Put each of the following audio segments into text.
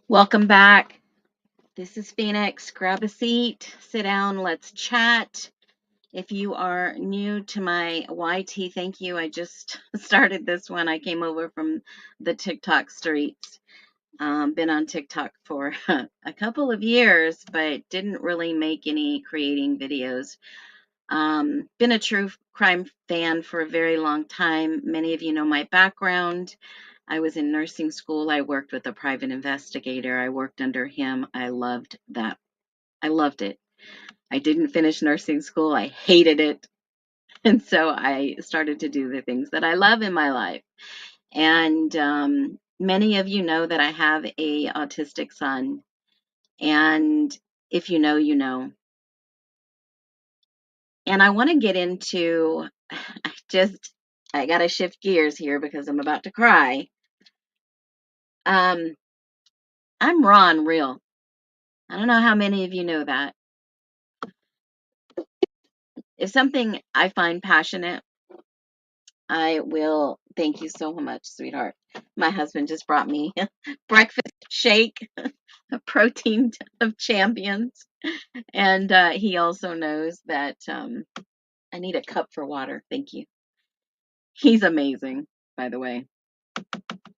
Welcome back. This is Phoenix. Grab a seat, sit down, let's chat. If you are new to my YT, thank you. I just started this one. I came over from the TikTok streets. Been on TikTok for a couple of years, but didn't really make any creating videos. Been a true crime fan for a very long time. Many of you know my background. I was in nursing school. I worked with a private investigator. I worked under him. I loved that. I loved it. I didn't finish nursing school. I hated it. And so I started to do the things that I love in my life. And many of you know that I have a autistic son. And if you know, you know. And I want to get into, I got to shift gears here because I'm about to cry. I'm raw and real. I don't know how many of you know that. If something I find passionate, I will. Thank you so much, sweetheart. My husband just brought me breakfast shake, a protein of champions. And he also knows that I need a cup for water. Thank you. He's amazing, by the way.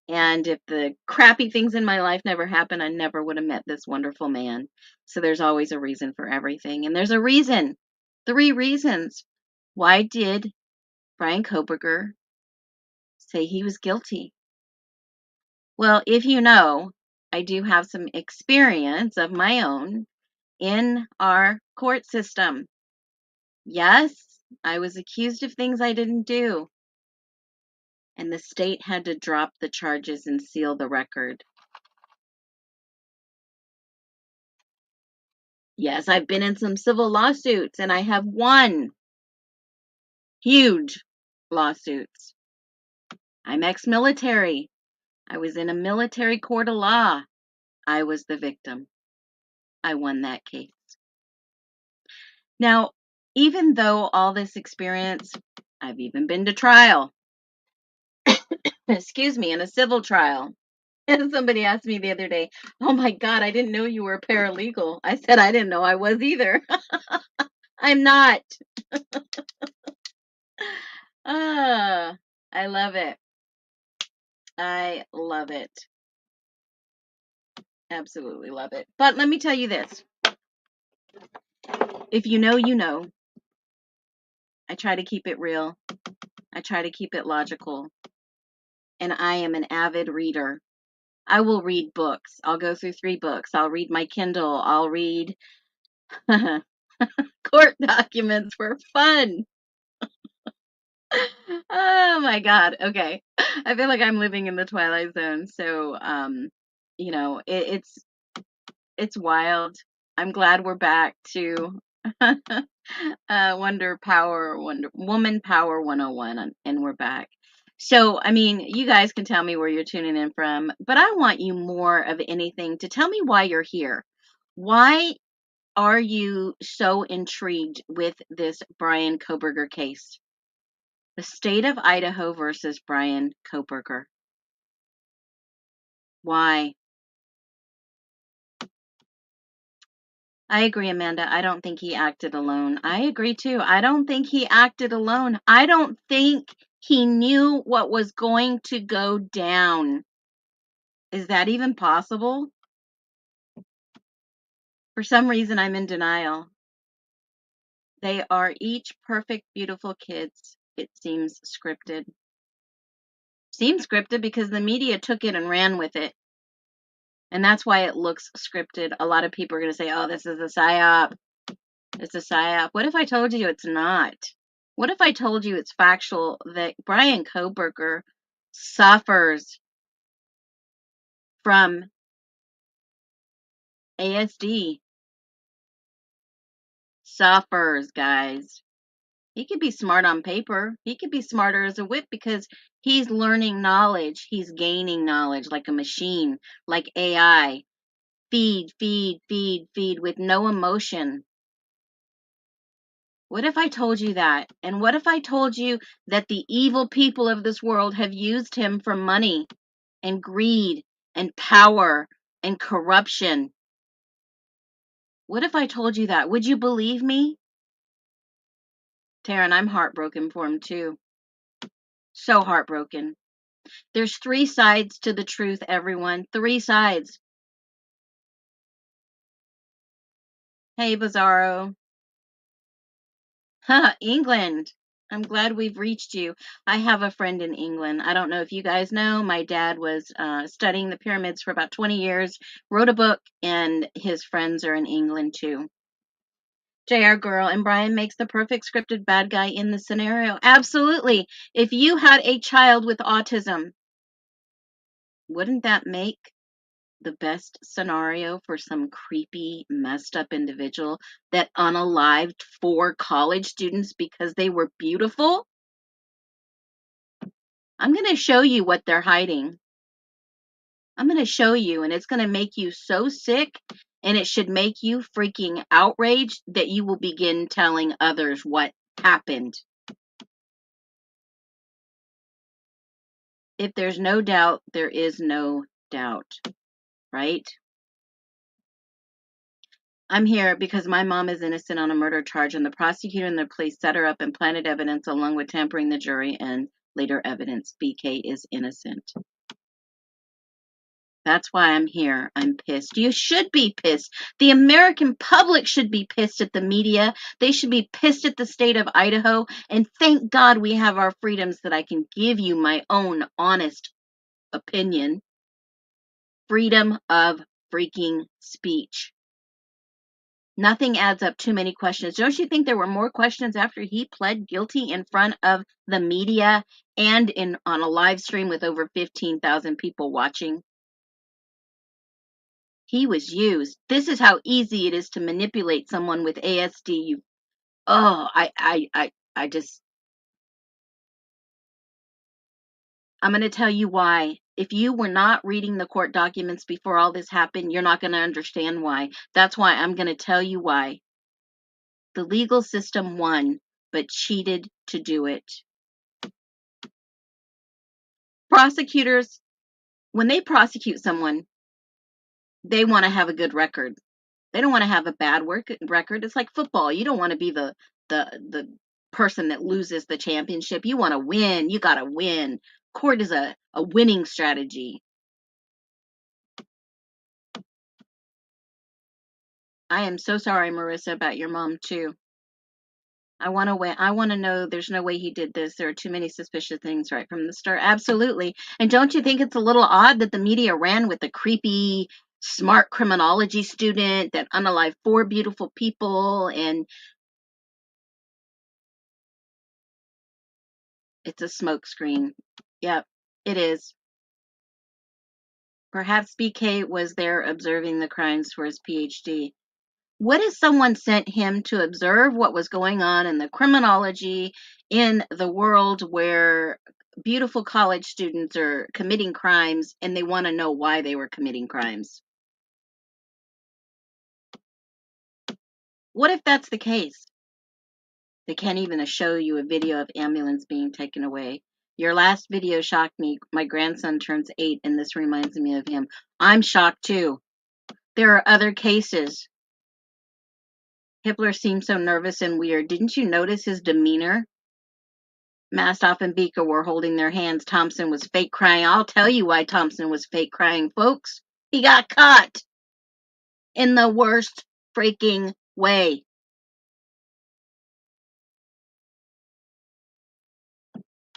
And if the crappy things in my life never happened, I never would have met this wonderful man. So there's always a reason for everything. And there's a reason, 3 reasons. Why did Bryan Kohberger say he was guilty? Well, if you know, I do have some experience of my own in our court system. Yes, I was accused of things I didn't do. And the state had to drop the charges and seal the record. Yes, I've been in some civil lawsuits and I have won huge lawsuits. I'm ex-military. I was in a military court of law. I was the victim. I won that case. Now, even though all this experience, I've even been to trial. Excuse me, in a civil trial. And somebody asked me the other day, "Oh my God, I didn't know you were a paralegal." I said, "I didn't know I was either." I'm not. Ah, I love it. I love it. Absolutely love it. But let me tell you this. If you know, you know. I try to keep it real. I try to keep it logical. And I am an avid reader. I will read books. I'll go through 3 books. I'll read my Kindle. I'll read court documents for fun. Oh my God. Okay. I feel like I'm living in the Twilight Zone. So, it's wild. I'm glad we're back to Woman Power 101, and we're back. So, I mean, you guys can tell me where you're tuning in from, but I want you more of anything to tell me why you're here. Why are you so intrigued with this Bryan Kohberger case? The state of Idaho versus Bryan Kohberger. Why? I agree, Amanda. I don't think he acted alone. I agree too. I don't think he acted alone. I don't think he knew what was going to go down. Is that even possible? For some reason, I'm in denial. They are each perfect, beautiful kids. It seems scripted. Seems scripted because the media took it and ran with it. And that's why it looks scripted. A lot of people are going to say, oh, this is a psyop. It's a psyop. What if I told you it's not? What if I told you it's factual that Bryan Kohberger suffers from ASD? Suffers, guys. He could be smart on paper. He could be smarter as a whip because he's learning knowledge. He's gaining knowledge like a machine, like AI. Feed, feed, feed, feed with no emotion. What if I told you that? And what if I told you that the evil people of this world have used him for money and greed and power and corruption. What if I told you that? Would you believe me? Taryn, I'm heartbroken for him too. So heartbroken. There's 3 sides to the truth, everyone. 3 sides. Hey, Bizarro. England. I'm glad we've reached you. I have a friend in England. I don't know if you guys know. My dad was studying the pyramids for about 20 years, wrote a book, and his friends are in England too. JR Girl, and Bryan makes the perfect scripted bad guy in the scenario. Absolutely. If you had a child with autism, wouldn't that make the best scenario for some creepy, messed up individual that unalived 4 college students because they were beautiful? I'm going to show you what they're hiding. I'm going to show you, and it's going to make you so sick, and it should make you freaking outraged that you will begin telling others what happened. If there's no doubt, there is no doubt, right? I'm here because my mom is innocent on a murder charge, and the prosecutor and the police set her up and planted evidence along with tampering the jury and later evidence. BK is innocent. That's why I'm here. I'm pissed. You should be pissed. The American public should be pissed at the media. They should be pissed at the state of Idaho. And thank God we have our freedoms that I can give you my own honest opinion. Freedom of freaking speech. Nothing adds up too many questions. Don't you think there were more questions after he pled guilty in front of the media and on a live stream with over 15,000 people watching? He was used. This is how easy it is to manipulate someone with ASD. I just, I'm going to tell you why. If you were not reading the court documents before all this happened, you're not going to understand why. That's why I'm going to tell you why. The legal system won, but cheated to do it. Prosecutors, when they prosecute someone, they want to have a good record. They don't want to have a bad record. It's like football. You don't want to be the person that loses the championship. You want to win. You got to win. Court is a winning strategy. I am so sorry, Marissa, about your mom too. I want to win. I want to know there's no way he did this. There are too many suspicious things right from the start. Absolutely. And don't you think it's a little odd that the media ran with the creepy, smart criminology student that unalived 4 beautiful people, and it's a smokescreen. Yep, it is. Perhaps BK was there observing the crimes for his PhD. What if someone sent him to observe what was going on in the criminology in the world where beautiful college students are committing crimes and they want to know why they were committing crimes? What if that's the case? They can't even show you a video of ambulance being taken away. Your last video shocked me. My grandson turns 8 and this reminds me of him. I'm shocked too. There are other cases. Hippler seemed so nervous and weird. Didn't you notice his demeanor? Mastoff and Beaker were holding their hands. Thompson was fake crying. I'll tell you why Thompson was fake crying, folks. He got caught in the worst freaking way.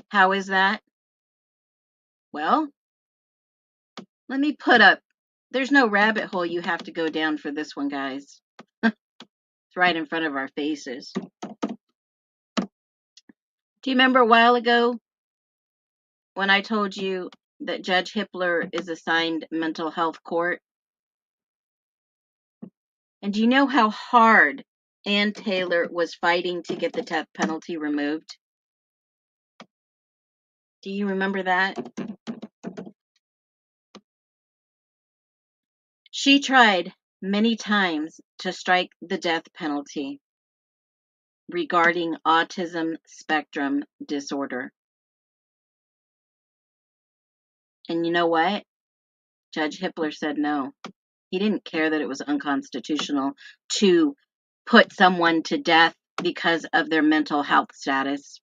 How is that? Well, let me put up. There's no rabbit hole you have to go down for this one, guys. It's right in front of our faces. Do you remember a while ago when I told you that Judge Hippler is assigned mental health court? And do you know how hard Ann Taylor was fighting to get the death penalty removed? Do you remember that? She tried many times to strike the death penalty regarding autism spectrum disorder. And you know what? Judge Hippler said no. He didn't care that it was unconstitutional to put someone to death because of their mental health status.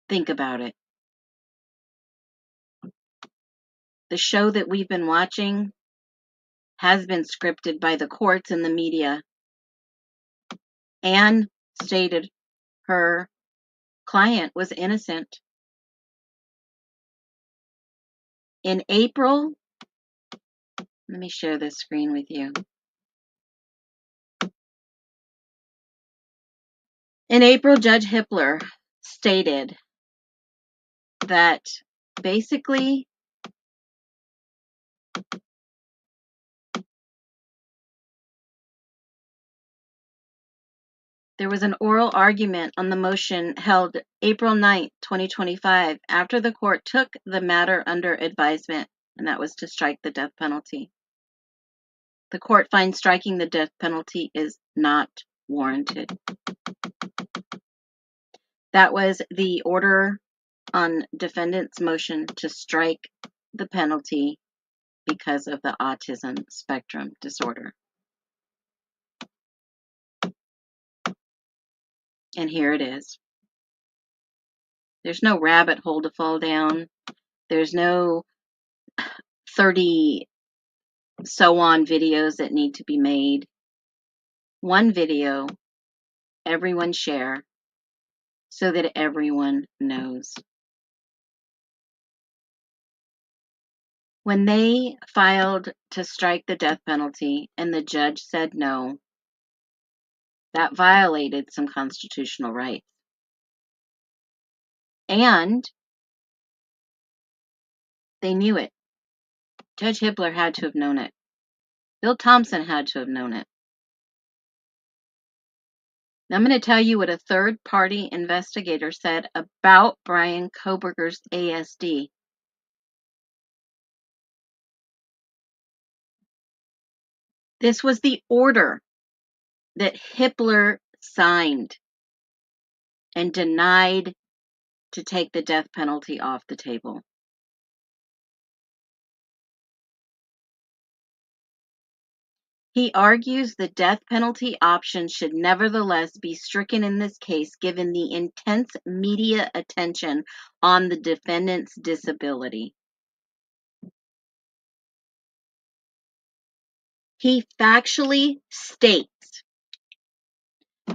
Think about it. The show that we've been watching has been scripted by the courts and the media. Anne stated her client was innocent. In April, let me share this screen with you. In April, Judge Hippler stated that basically there was an oral argument on the motion held April 9th, 2025, after the court took the matter under advisement, and that was to strike the death penalty. The court finds striking the death penalty is not warranted. That was the order on defendant's motion to strike the penalty because of the autism spectrum disorder. And here it is. There's no rabbit hole to fall down. There's no 30 so on videos that need to be made. One video, everyone share, so that everyone knows. When they filed to strike the death penalty and the judge said no, that violated some constitutional rights. And they knew it. Judge Hippler had to have known it. Bill Thompson had to have known it. Now I'm going to tell you what a third-party investigator said about Bryan Kohberger's ASD. This was the order that Hippler signed and denied to take the death penalty off the table. He argues the death penalty option should nevertheless be stricken in this case given the intense media attention on the defendant's disability. He factually states,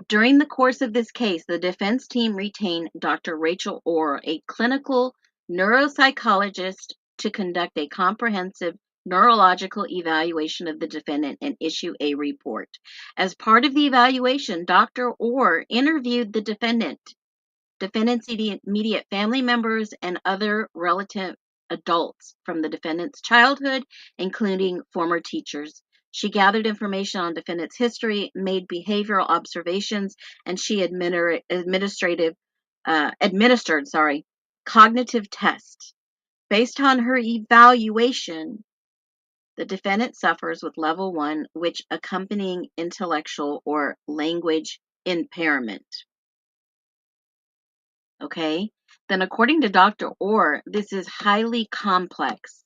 during the course of this case, the defense team retained Dr. Rachel Orr, a clinical neuropsychologist, to conduct a comprehensive neurological evaluation of the defendant and issue a report. As part of the evaluation, Dr. Orr interviewed the defendant's immediate family members, and other relative adults from the defendant's childhood, including former teachers. She gathered information on defendant's history, made behavioral observations, and she administered cognitive tests. Based on her evaluation, the defendant suffers with level 1, which accompanying intellectual or language impairment. Okay? Then according to Dr. Orr, this is highly complex.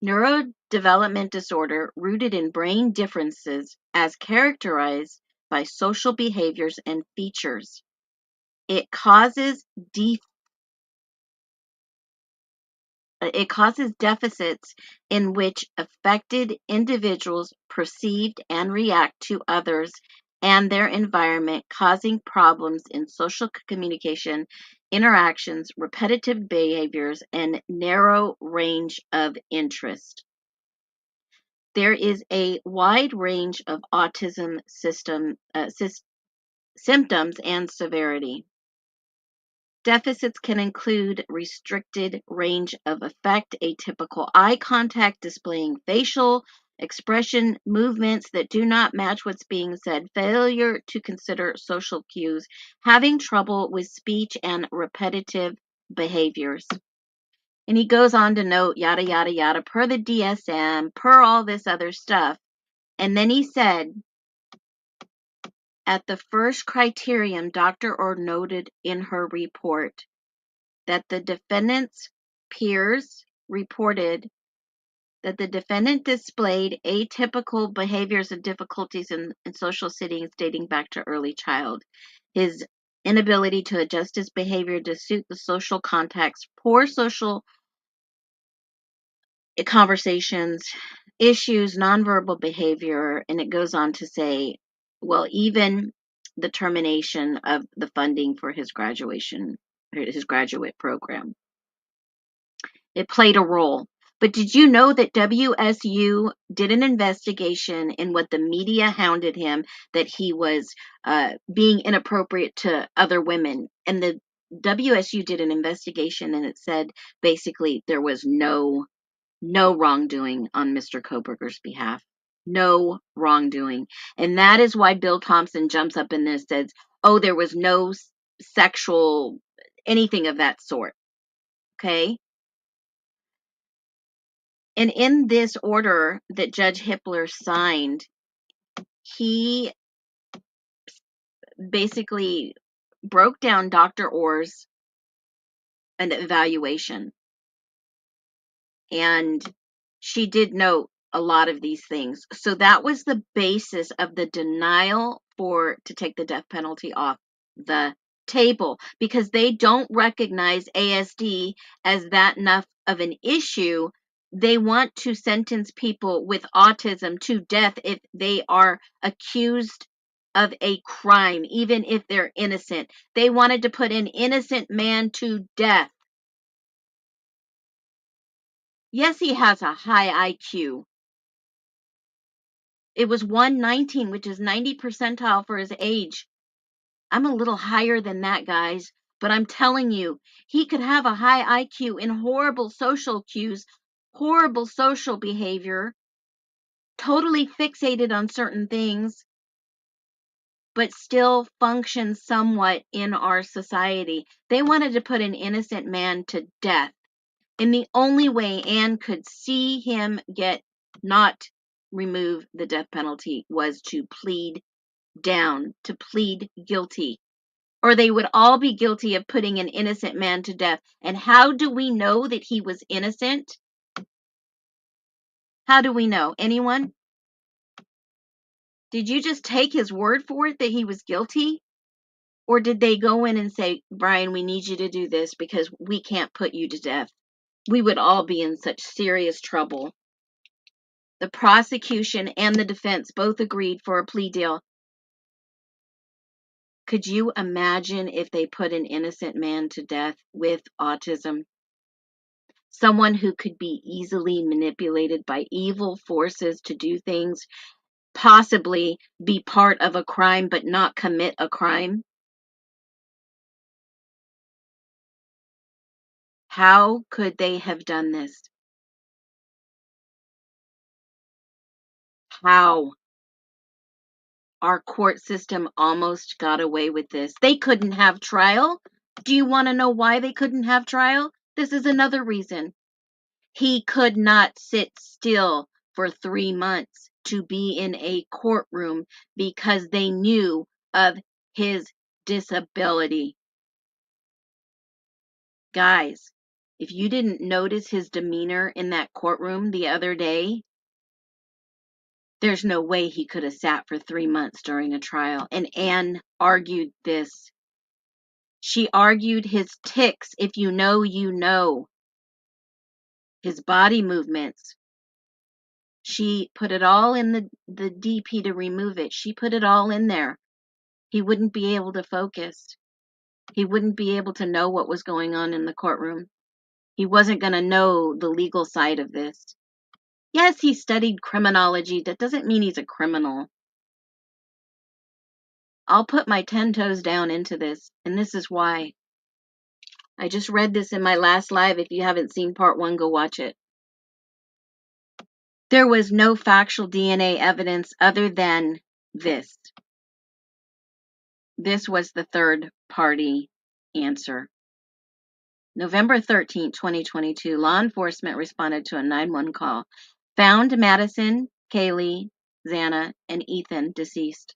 Neurodevelopment disorder rooted in brain differences as characterized by social behaviors and features. It causes deficits in which affected individuals perceive and react to others and their environment, causing problems in social communication, interactions, repetitive behaviors, and narrow range of interest. There is a wide range of autism symptoms and severity. Deficits can include restricted range of effect, atypical eye contact, displaying facial expression movements that do not match what's being said, failure to consider social cues, having trouble with speech, and repetitive behaviors. And he goes on to note, yada, yada, yada, per the DSM, per all this other stuff. And then he said, at the first criterion, Dr. Orr noted in her report that the defendant's peers reported that the defendant displayed atypical behaviors and difficulties in social settings dating back to early child. His inability to adjust his behavior to suit the social context, poor social conversations, issues, nonverbal behavior, and it goes on to say, well, even the termination of the funding for his graduate program. It played a role. But did you know that WSU did an investigation in what the media hounded him, that he was being inappropriate to other women? And the WSU did an investigation, and it said basically there was no wrongdoing on Mr. Kohberger's behalf. No wrongdoing. And that is why Bill Thompson jumps up in this and says, oh, there was no sexual anything of that sort. Okay? And in this order that Judge Hippler signed, he basically broke down Dr. Orr's an evaluation. And she did note a lot of these things. So that was the basis of the denial to take the death penalty off the table, because they don't recognize ASD as that enough of an issue. They want to sentence people with autism to death if they are accused of a crime, even if they're innocent. They wanted to put an innocent man to death. Yes, he has a high IQ. It was 119, which is 90 percentile for his age. I'm a little higher than that, guys, but I'm telling you, he could have a high IQ in horrible social cues, horrible social behavior, totally fixated on certain things, but still function somewhat in our society. They wanted to put an innocent man to death. And the only way Anne could see him not remove the death penalty was to plead down, to plead guilty. Or they would all be guilty of putting an innocent man to death. And how do we know that he was innocent? How do we know? Anyone? Did you just take his word for it that he was guilty? Or did they go in and say, Bryan, we need you to do this because we can't put you to death? We would all be in such serious trouble. The prosecution and the defense both agreed for a plea deal. Could you imagine if they put an innocent man to death with autism? Someone who could be easily manipulated by evil forces to do things, possibly be part of a crime but not commit a crime? How could they have done this? How? Our court system almost got away with this. They couldn't have trial. Do you want to know why they couldn't have trial? This is another reason. He could not sit still for 3 months to be in a courtroom because they knew of his disability. Guys, if you didn't notice his demeanor in that courtroom the other day, there's no way he could have sat for 3 months during a trial. And Anne argued this. She argued his tics, if you know, you know. His body movements. She put it all in the DP to remove it. She put it all in there. He wouldn't be able to focus. He wouldn't be able to know what was going on in the courtroom. He wasn't going to know the legal side of this. Yes, he studied criminology. That doesn't mean he's a criminal. I'll put my 10 toes down into this, and this is why. I just read this in my last live. If you haven't seen part 1, go watch it. There was no factual DNA evidence other than this. This was the third party answer. November 13, 2022, law enforcement responded to a 911 call, found Madison, Kaylee, Xana, and Ethan deceased.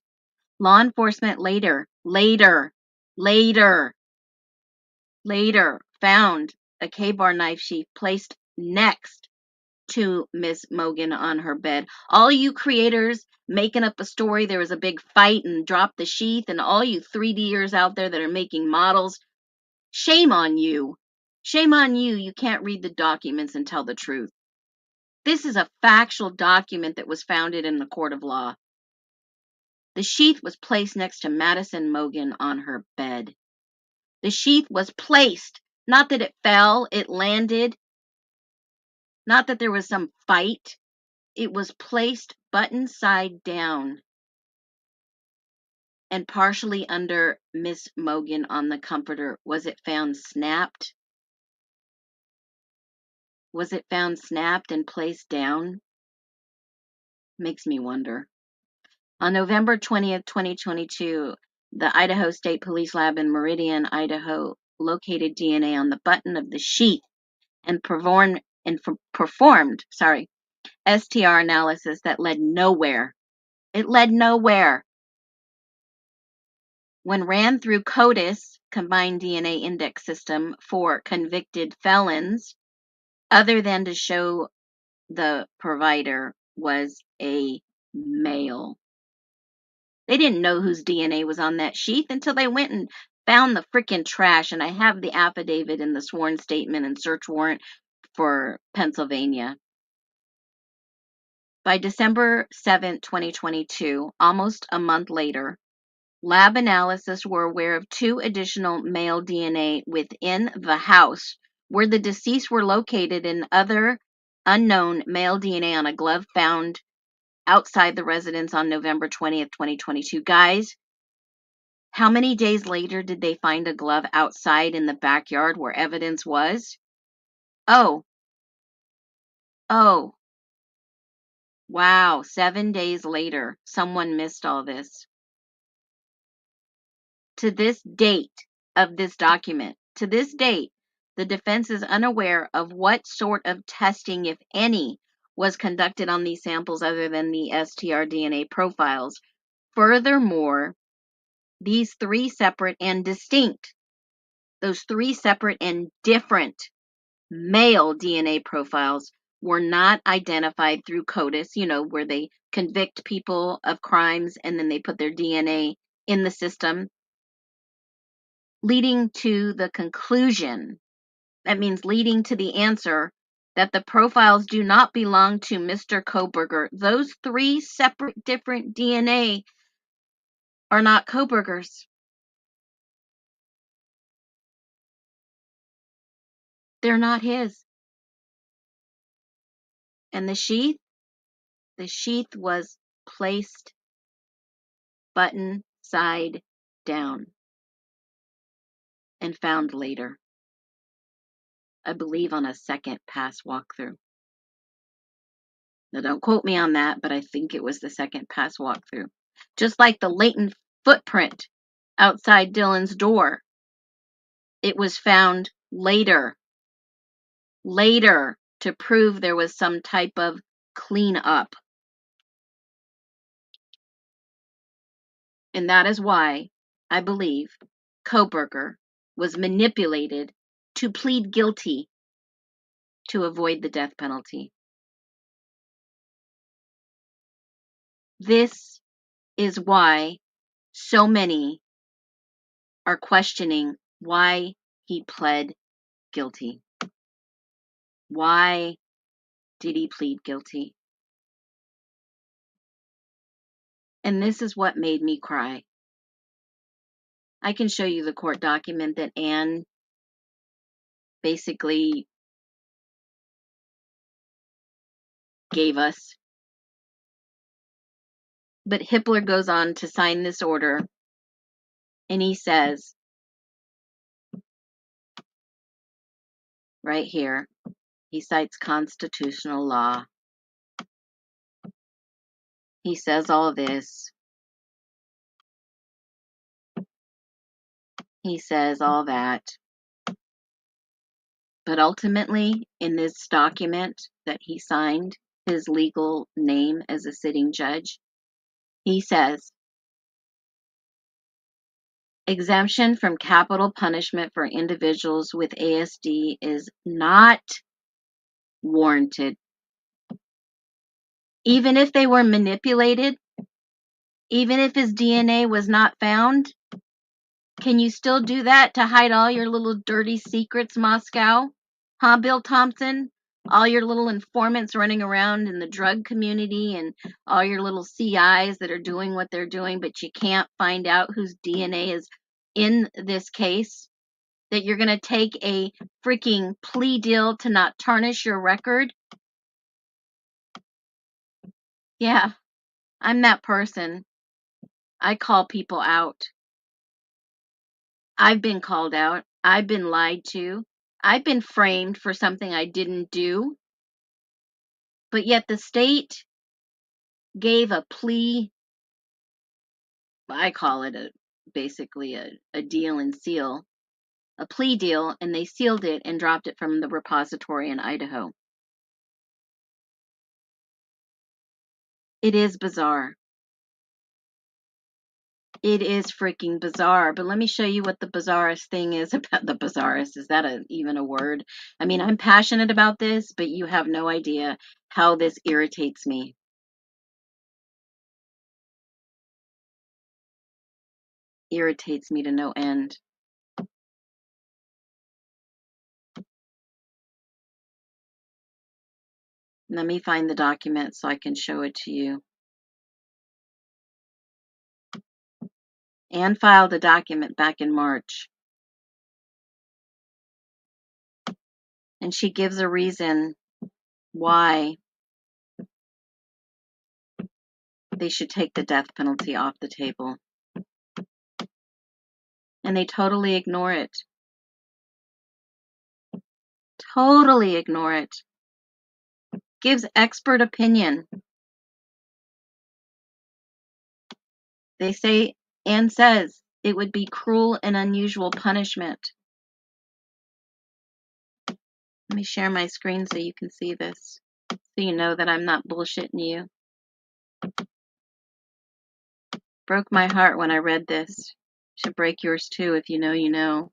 Law enforcement later found a K-bar knife sheath placed next to Miss Mogan on her bed. All you creators making up a story, there was a big fight and dropped the sheath, and all you 3Ders out there that are making models, shame on you. Shame on you. You can't read the documents and tell the truth. This is a factual document that was founded in the court of law. The sheath was placed next to Madison Mogan on her bed. The sheath was placed, not that it fell, it landed, not that there was some fight. It was placed button side down and partially under Miss Mogan on the comforter. Was it found snapped? Was it found snapped and placed down? Makes me wonder. On November 20th, 2022, the Idaho State Police Lab in Meridian, Idaho, located DNA on the button of the sheath and performed STR analysis that led nowhere. It led nowhere. When ran through CODIS, Combined DNA Index System, for convicted felons, other than to show the provider was a male. They didn't know whose DNA was on that sheath until they went and found the freaking trash. And I have the affidavit and the sworn statement and search warrant for Pennsylvania. By December 7, 2022, almost a month later, lab analysis were aware of 2 additional male DNA within the house where the deceased were located, and other unknown male DNA on a glove found outside the residence on November 20th, 2022. Guys, how many days later did they find a glove outside in the backyard where evidence was? Oh, wow, 7 days later, someone missed all this. To this date of this document, to this date, the defense is unaware of what sort of testing, if any, was conducted on these samples other than the STR DNA profiles. Furthermore, these 3 separate and distinct, those 3 separate and different male DNA profiles were not identified through CODIS, where they convict people of crimes and then they put their DNA in the system, leading to the conclusion, that means leading to the answer, that the profiles do not belong to Mr. Kohberger. Those 3 separate different DNA are not Kohberger's. They're not his. And the sheath was placed button side down and found later. I believe on a second pass walkthrough. Now, don't quote me on that, but I think it was the second pass walkthrough. Just like the latent footprint outside Dylan's door, it was found later to prove there was some type of cleanup. And that is why I believe Kohberger was manipulated to plead guilty to avoid the death penalty. This is why so many are questioning why he pled guilty. Why did he plead guilty? And this is what made me cry. I can show you the court document that Anne basically gave us. But Hippler goes on to sign this order, and he says, right here, he cites constitutional law. He says all this. He says all that. But ultimately, in this document that he signed, his legal name as a sitting judge, he says, Exemption from capital punishment for individuals with ASD is not warranted. Even if they were manipulated, even if his DNA was not found, can you still do that to hide all your little dirty secrets, Moscow? Huh, Bill Thompson? All your little informants running around in the drug community and all your little CIs that are doing what they're doing, but you can't find out whose DNA is in this case? That you're going to take a freaking plea deal to not tarnish your record? Yeah, I'm that person. I call people out. I've been called out. I've been lied to. I've been framed for something I didn't do. But yet the state gave a plea. I call it basically a deal and seal, a plea deal, and they sealed it and dropped it from the repository in Idaho. It is bizarre. It is freaking bizarre. But let me show you what the bizarrest thing is about the bizarrest. Is that even a word? I mean, I'm passionate about this, but you have no idea how this irritates me. Irritates me to no end. Let me find the document so I can show it to you. Anne filed a document back in March. And she gives a reason why they should take the death penalty off the table. And they totally ignore it. Totally ignore it. Gives expert opinion. They say, Anne says, it would be cruel and unusual punishment. Let me share my screen so you can see this. So you know that I'm not bullshitting you. Broke my heart when I read this. Should break yours too. If you know, you know.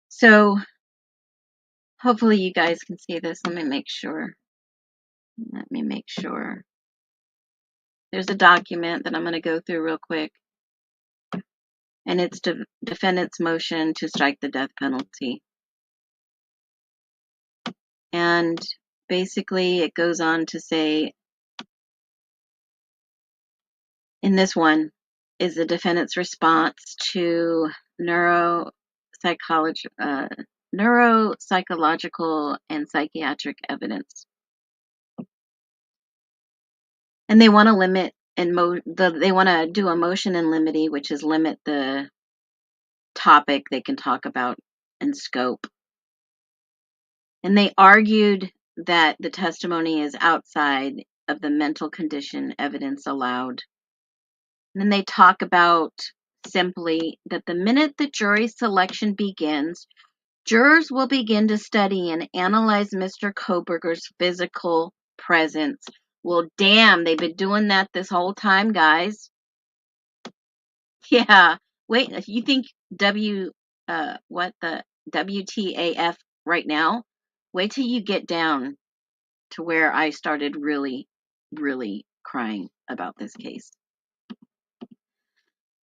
So hopefully you guys can see this. Let me make sure. There's a document that I'm going to go through real quick. And it's defendant's motion to strike the death penalty. And basically it goes on to say, in this one is the defendant's response to neuropsychological and psychiatric evidence. And they want to limit they want to do a motion in limine, which is limit the topic they can talk about and scope. And they argued that the testimony is outside of the mental condition evidence allowed. And then they talk about simply that the minute the jury selection begins, jurors will begin to study and analyze Mr. Kohberger's physical presence. Well, damn, they've been doing that this whole time, guys. Yeah. Wait, you think the WTAF right now? Wait till you get down to where I started really, really crying about this case.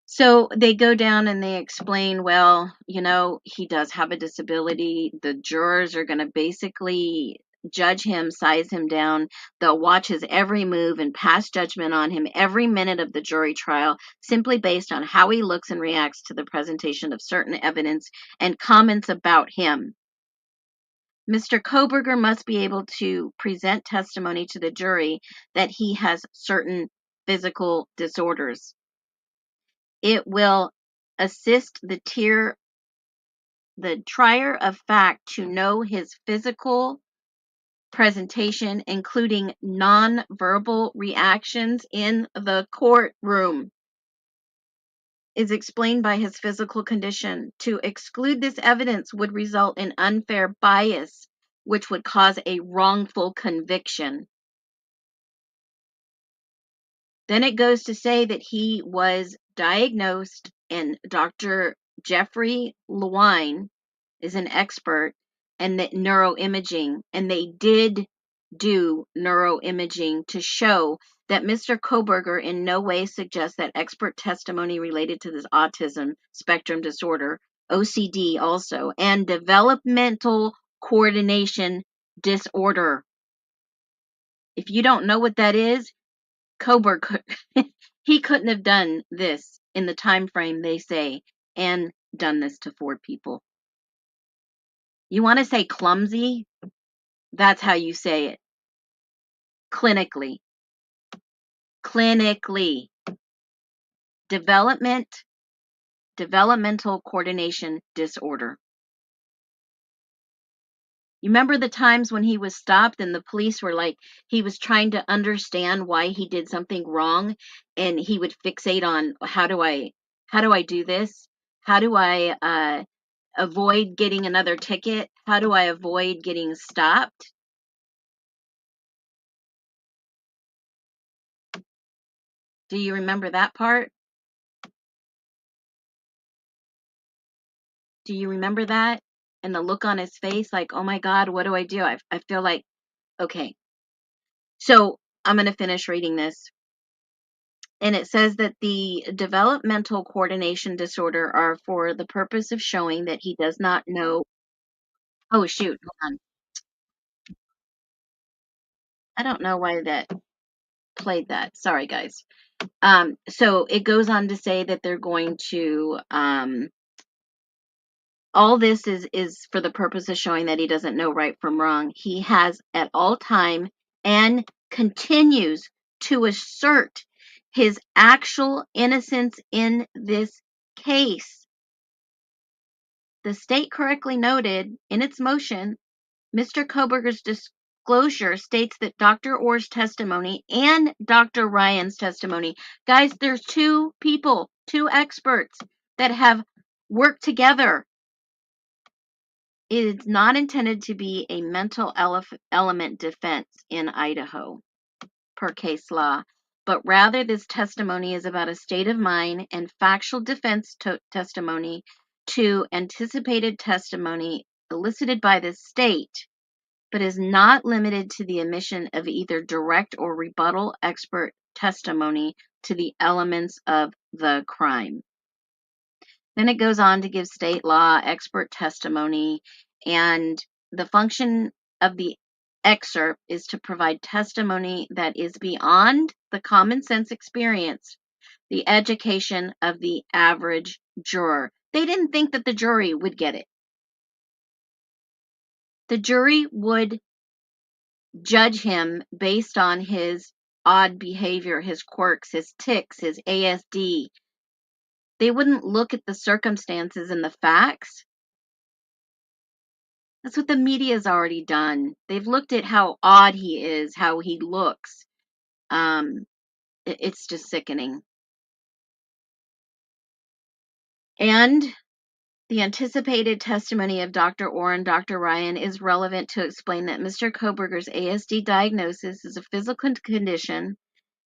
So they go down and they explain, well, he does have a disability. The jurors are going to basically judge him, size him down. They'll watch his every move and pass judgment on him every minute of the jury trial, simply based on how he looks and reacts to the presentation of certain evidence and comments about him. Mr. Kohberger must be able to present testimony to the jury that he has certain physical disorders. It will assist the trier of fact to know his physical presentation, including non-verbal reactions in the courtroom, is explained by his physical condition. To exclude this evidence would result in unfair bias, which would cause a wrongful conviction. Then it goes to say that he was diagnosed, and Dr. Jeffrey Lewine is an expert, and that neuroimaging, and they did do neuroimaging to show that Mr. Kohberger in no way suggests that expert testimony related to this autism spectrum disorder, OCD also, and developmental coordination disorder. If you don't know what that is, Kohberger, he couldn't have done this in the time frame they say and done this to 4 people. You want to say clumsy? That's how you say it. Clinically. Clinically. Developmental coordination disorder. You remember the times when he was stopped and the police were like, he was trying to understand why he did something wrong, and he would fixate on how do I do this? How do I avoid getting another ticket? How do I avoid getting stopped? Do you remember that part? Do you remember that? And the look on his face, like, oh my God, what do I do? I feel like, okay. So I'm going to finish reading this. And it says that the developmental coordination disorder are for the purpose of showing that he does not know. Oh, shoot. Hold on. I don't know why that played that. Sorry, guys. So it goes on to say that they're going to, all this is for the purpose of showing that he doesn't know right from wrong. He has at all time and continues to assert his actual innocence in this case. The state correctly noted in its motion, Mr. Kohberger's disclosure states that Dr. Orr's testimony and Dr. Ryan's testimony, guys, there's 2 people, 2 experts that have worked together. It is not intended to be a mental element defense in Idaho, per case law, but rather this testimony is about a state of mind and factual defense testimony to anticipated testimony elicited by the state, but is not limited to the omission of either direct or rebuttal expert testimony to the elements of the crime. Then it goes on to give state law expert testimony, and the function of the excerpt is to provide testimony that is beyond the common sense experience, the education of the average juror. They didn't think that the jury would get it. The jury would judge him based on his odd behavior, his quirks, his tics, his ASD. They wouldn't look at the circumstances and the facts. That's what the media's already done. They've looked at how odd he is, how he looks. It's just sickening. And the anticipated testimony of Dr. Orr and Dr. Ryan is relevant to explain that Mr. Kohberger's ASD diagnosis is a physical condition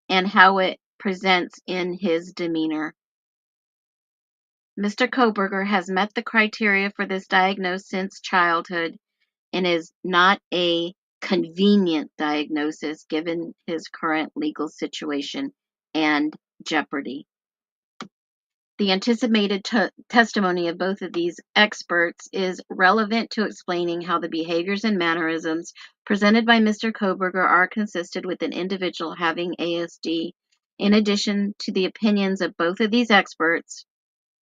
and how it presents in his demeanor. Mr. Kohberger has met the criteria for this diagnosis since childhood and is not a convenient diagnosis given his current legal situation and jeopardy. The anticipated testimony of both of these experts is relevant to explaining how the behaviors and mannerisms presented by Mr. Kohberger are consistent with an individual having ASD. In addition to the opinions of both of these experts,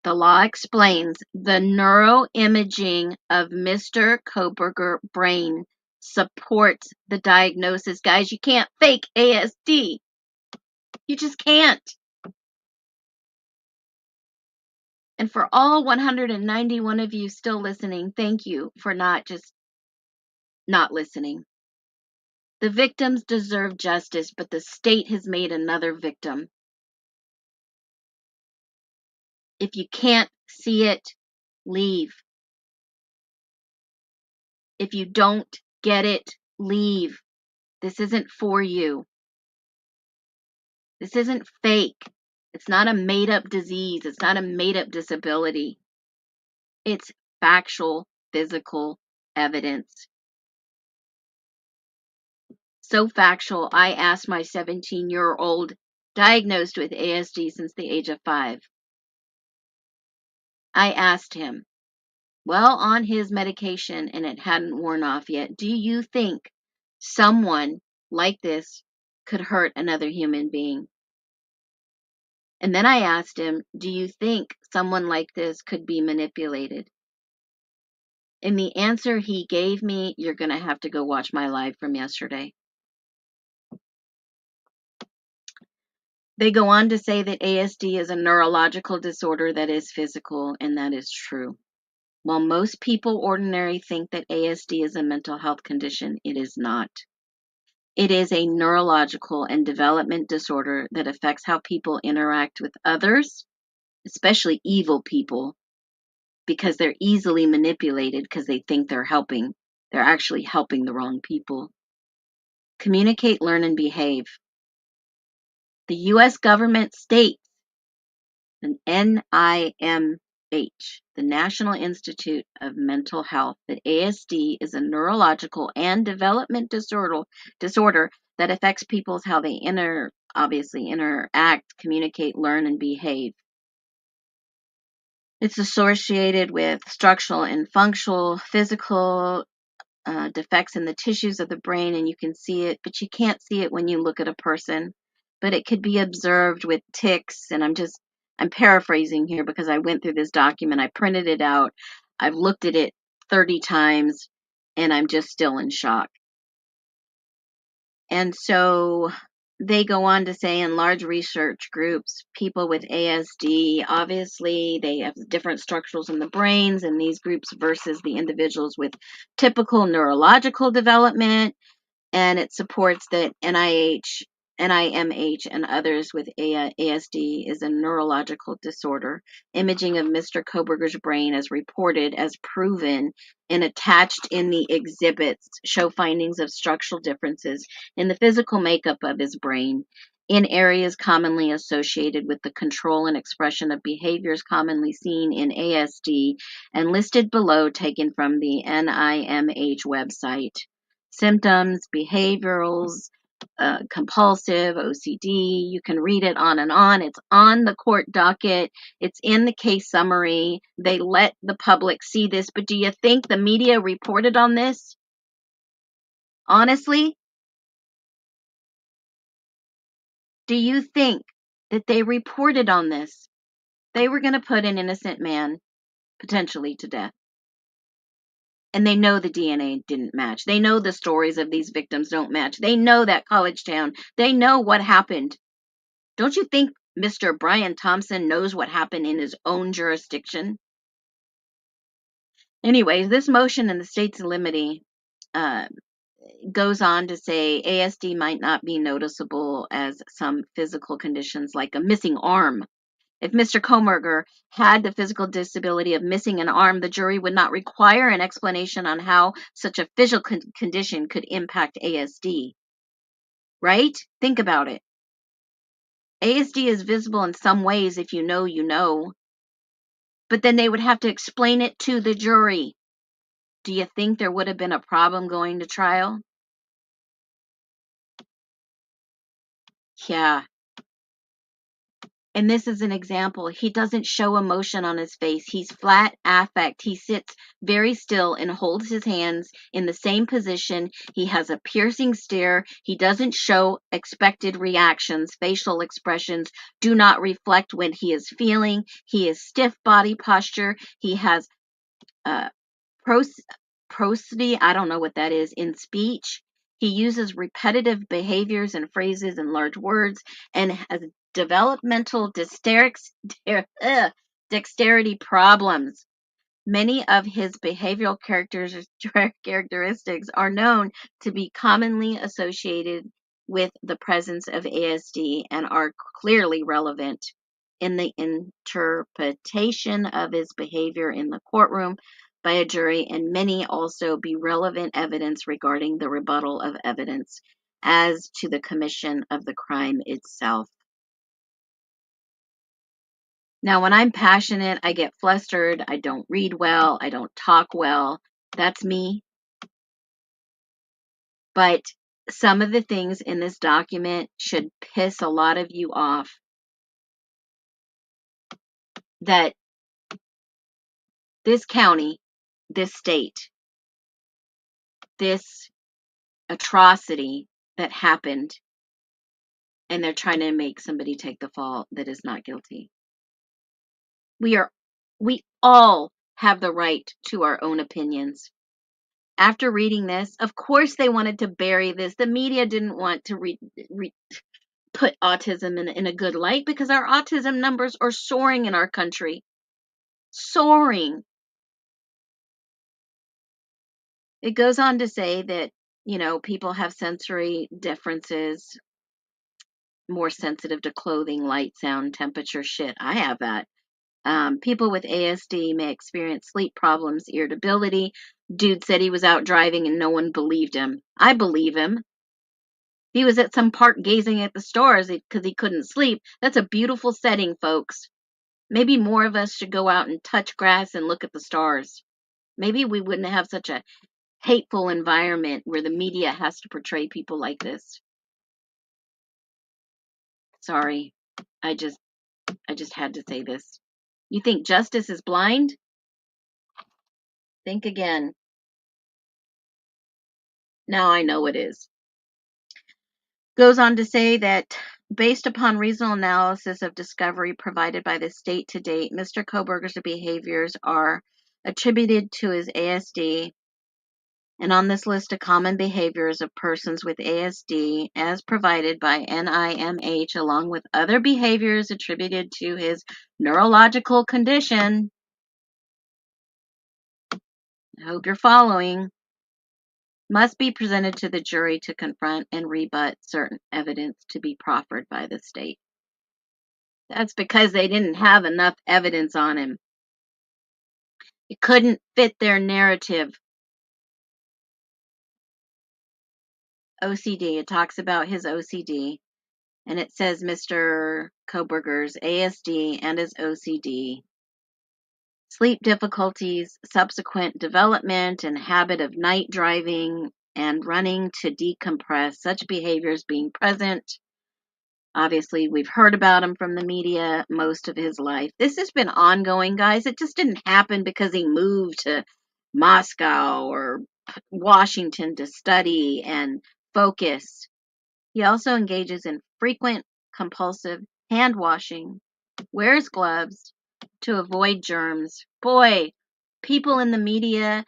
the law explains the neuroimaging of Mr. Kohberger's brain supports the diagnosis. Guys, you can't fake ASD. You just can't. And for all 191 of you still listening, thank you for not listening. The victims deserve justice, but the state has made another victim. If you can't see it, leave. If you don't get it, leave. This isn't for you. This isn't fake. It's not a made-up disease. It's not a made-up disability. It's factual, physical evidence. So factual, I asked my 17-year-old diagnosed with ASD since the age of 5. I asked him, well, on his medication and it hadn't worn off yet, do you think someone like this could hurt another human being? And then I asked him, do you think someone like this could be manipulated? And the answer he gave me, you're going to have to go watch my live from yesterday. They go on to say that ASD is a neurological disorder that is physical, and that is true. While most people ordinarily think that ASD is a mental health condition, it is not. It is a neurological and development disorder that affects how people interact with others, especially evil people, because they're easily manipulated because they think they're helping. They're actually helping the wrong people. Communicate, learn, and behave. The U.S. government states, an NIMH, the National Institute of Mental Health, that ASD is a neurological and development disorder that affects people's how they interact, communicate, learn, and behave. It's associated with structural and functional, physical defects in the tissues of the brain, and you can see it, but you can't see it when you look at a person. But it could be observed with tics, and I'm paraphrasing here because I went through this document, I printed it out, I've looked at it 30 times, and I'm just still in shock. And so they go on to say, in large research groups, people with ASD, obviously they have different structures in the brains in these groups versus the individuals with typical neurological development. And it supports that NIMH and others with ASD is a neurological disorder. Imaging of Mr. Kohberger's brain as reported as proven and attached in the exhibits show findings of structural differences in the physical makeup of his brain in areas commonly associated with the control and expression of behaviors commonly seen in ASD and listed below, taken from the NIMH website. Symptoms, behaviorals, compulsive, OCD. You can read it on and on. It's on the court docket. It's in the case summary. They let the public see this. But do you think the media reported on this? Honestly, do you think that they reported on this? They were going to put an innocent man potentially to death. And they know the DNA didn't match. They know the stories of these victims don't match. They know that college town. They know what happened. Don't you think Mr. Bryan Thompson knows what happened in his own jurisdiction? Anyways, this motion in the state's limine goes on to say ASD might not be noticeable as some physical conditions like a missing arm. If Mr. Kohberger had the physical disability of missing an arm, the jury would not require an explanation on how such a physical condition could impact ASD. Right? Think about it. ASD is visible in some ways if you know, you know. But then they would have to explain it to the jury. Do you think there would have been a problem going to trial? Yeah. And this is an example. He doesn't show emotion on his face. He's flat affect. He sits very still and holds his hands in the same position. He has a piercing stare. He doesn't show expected reactions. Facial expressions do not reflect what he is feeling. He has stiff body posture. He has prosody, I don't know what that is, in speech. He uses repetitive behaviors and phrases and large words and has developmental dexterity problems. Many of his behavioral characteristics are known to be commonly associated with the presence of ASD and are clearly relevant in the interpretation of his behavior in the courtroom by a jury, and many also be relevant evidence regarding the rebuttal of evidence as to the commission of the crime itself. Now, when I'm passionate, I get flustered. I don't read well. I don't talk well. That's me. But some of the things in this document should piss a lot of you off. That this county, this state, this atrocity that happened, and they're trying to make somebody take the fall that is not guilty. We all have the right to our own opinions. After reading this, of course they wanted to bury this. The media didn't want to put autism in a good light because our autism numbers are soaring in our country. Soaring. It goes on to say that, people have sensory differences, more sensitive to clothing, light, sound, temperature, shit. I have that. People with ASD may experience sleep problems, irritability. Dude said he was out driving and no one believed him. I believe him. He was at some park gazing at the stars because he couldn't sleep. That's a beautiful setting, folks. Maybe more of us should go out and touch grass and look at the stars. Maybe we wouldn't have such a hateful environment where the media has to portray people like this. Sorry. I just had to say this. You think justice is blind? Think again. Now I know it is. Goes on to say that based upon reasonable analysis of discovery provided by the state to date, Mr. Kohberger's behaviors are attributed to his ASD, and on this list of common behaviors of persons with ASD as provided by NIMH, along with other behaviors attributed to his neurological condition. I hope you're following. Must be presented to the jury to confront and rebut certain evidence to be proffered by the state. That's because they didn't have enough evidence on him. It couldn't fit their narrative. OCD, it talks about his OCD, and it says Mr. Kohberger's ASD and his OCD. Sleep difficulties, subsequent development and habit of night driving and running to decompress, such behaviors being present. Obviously, we've heard about him from the media most of his life. This has been ongoing, guys. It just didn't happen because he moved to Moscow or Washington to study and focus. He also engages in frequent compulsive hand washing, wears gloves to avoid germs. Boy, people in the media,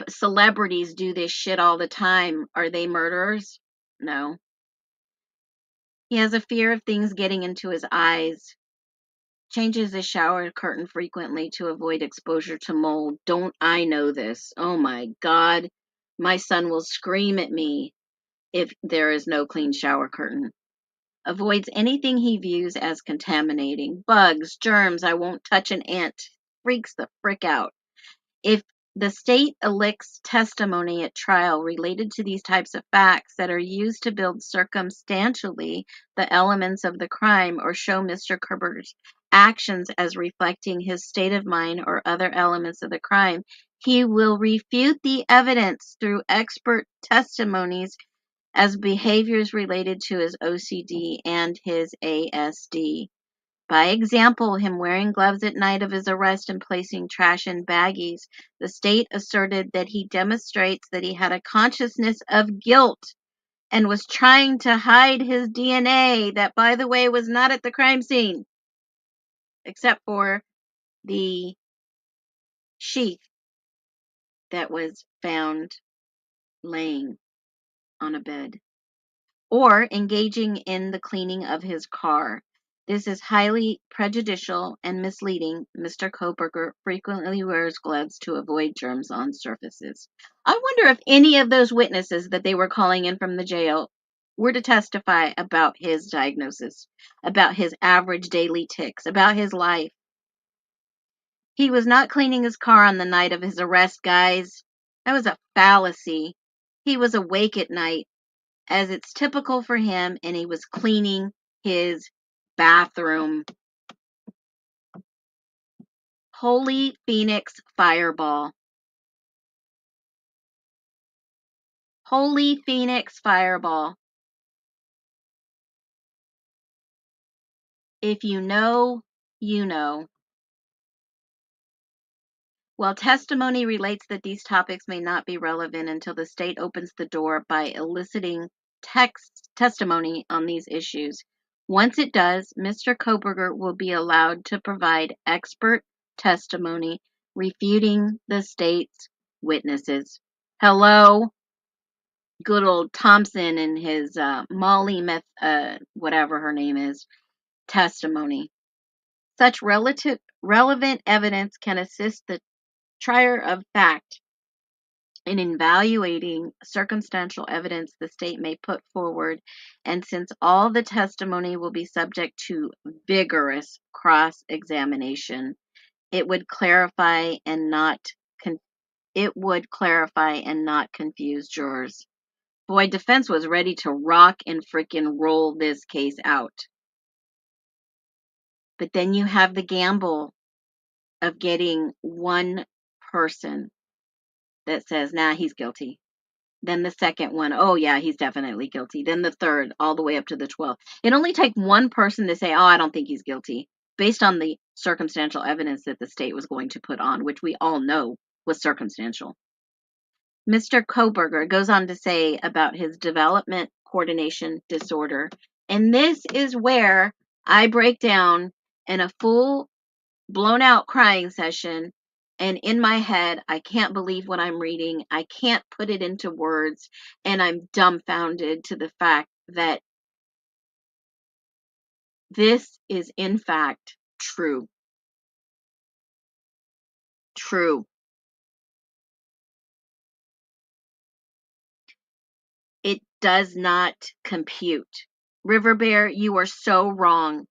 celebrities do this shit all the time. Are they murderers? No. He has a fear of things getting into his eyes. Changes his shower curtain frequently to avoid exposure to mold. Don't I know this? Oh my God. My son will scream at me if there is no clean shower curtain. Avoids anything he views as contaminating. Bugs, germs, I won't touch an ant. Freaks the frick out. If the state elicits testimony at trial related to these types of facts that are used to build circumstantially the elements of the crime or show Mr. Kohberger's actions as reflecting his state of mind or other elements of the crime, he will refute the evidence through expert testimonies as behaviors related to his OCD and his ASD. By example, him wearing gloves at night of his arrest and placing trash in baggies, the state asserted that he demonstrates that he had a consciousness of guilt and was trying to hide his DNA, that, by the way, was not at the crime scene, except for the sheath that was found laying on a bed. Or engaging in the cleaning of his car. This is highly prejudicial and misleading. Mr. Kohberger frequently wears gloves to avoid germs on surfaces. I wonder if any of those witnesses that they were calling in from the jail were to testify about his diagnosis, about his average daily tics, about his life. He was not cleaning his car on the night of his arrest, guys. That was a fallacy. He was awake at night, as it's typical for him, and he was cleaning his bathroom. Holy Phoenix Fireball. Holy Phoenix Fireball. If you know, you know. While testimony relates that these topics may not be relevant until the state opens the door by eliciting testimony on these issues, once it does, Mr. Kohberger will be allowed to provide expert testimony refuting the state's witnesses. Hello, good old Thompson and his Molly whatever her name is, testimony. Such relevant evidence can assist the trier of fact in evaluating circumstantial evidence the state may put forward, and since all the testimony will be subject to vigorous cross-examination, it would clarify and not confuse jurors. Boy, defense was ready to rock and freaking roll this case out. But then you have the gamble of getting one person that says, nah, he's guilty. Then the second one, oh yeah, he's definitely guilty. Then the third, all the way up to the 12th. It only takes one person to say, oh, I don't think he's guilty, based on the circumstantial evidence that the state was going to put on, which we all know was circumstantial. Mr. Kohberger goes on to say about his development coordination disorder, and this is where I break down in a full blown out crying session, and in my head I can't believe what I'm reading. I can't put it into words, and I'm dumbfounded to the fact that this is in fact true. It does not compute. River Bear, you are so wrong.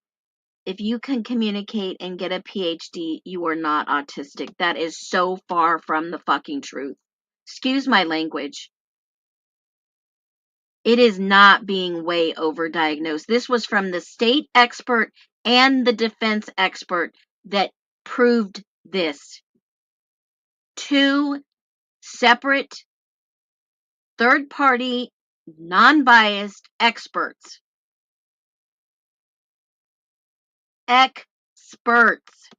If you can communicate and get a PhD, you are not autistic. That is so far from the fucking truth. Excuse my language. It is not being way overdiagnosed. This was from the state expert and the defense expert that proved this. Two separate, third-party, non-biased experts. Experts.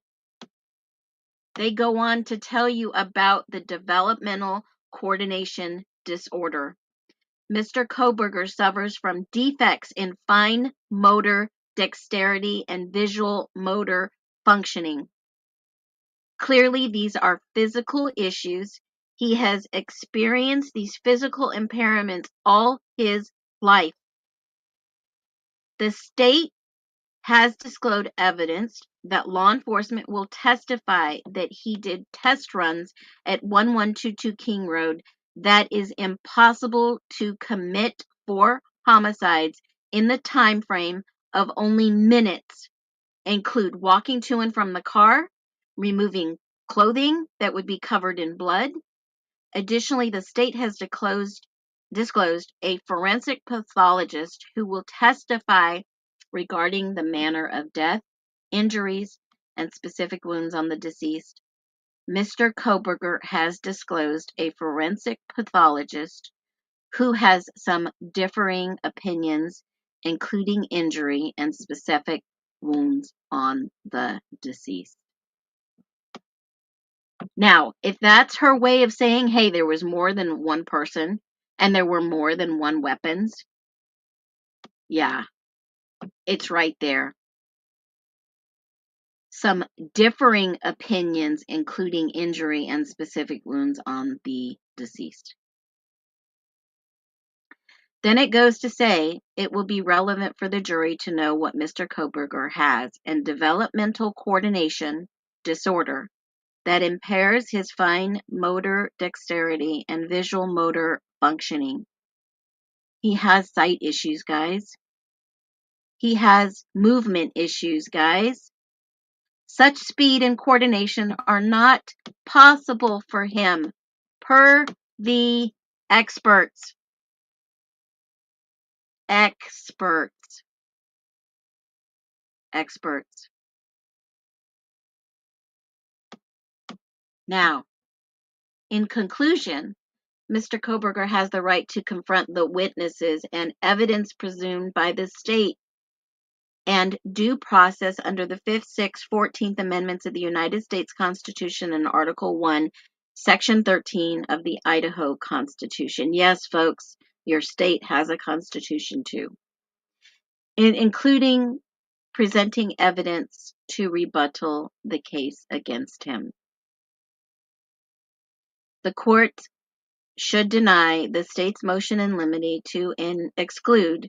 They go on to tell you about the developmental coordination disorder. Mr. Kohberger suffers from defects in fine motor dexterity and visual motor functioning. Clearly, these are physical issues. He has experienced these physical impairments all his life. The state has disclosed evidence that law enforcement will testify that he did test runs at 1122 King Road that is impossible to commit 4 homicides in the time frame of only minutes, include walking to and from the car, removing clothing that would be covered in blood. Additionally, the state has disclosed a forensic pathologist who will testify regarding the manner of death, injuries, and specific wounds on the deceased. Mr. Kohberger has disclosed a forensic pathologist who has some differing opinions, including injury and specific wounds on the deceased. Now, if that's her way of saying, hey, there was more than one person and there were more than one weapons, yeah, it's right there. Some differing opinions, including injury and specific wounds on the deceased. Then it goes to say it will be relevant for the jury to know what Mr. Kohberger has and developmental coordination disorder that impairs his fine motor dexterity and visual motor functioning. He has sight issues, guys. He has movement issues, guys. Such speed and coordination are not possible for him, per the experts. Experts. Now, in conclusion, Mr. Kohberger has the right to confront the witnesses and evidence presumed by the state and due process under the 5th, 6th, 14th Amendments of the United States Constitution and Article 1, Section 13 of the Idaho Constitution. Yes, folks, your state has a constitution too, including presenting evidence to rebuttal the case against him. The court should deny the state's motion in limine to exclude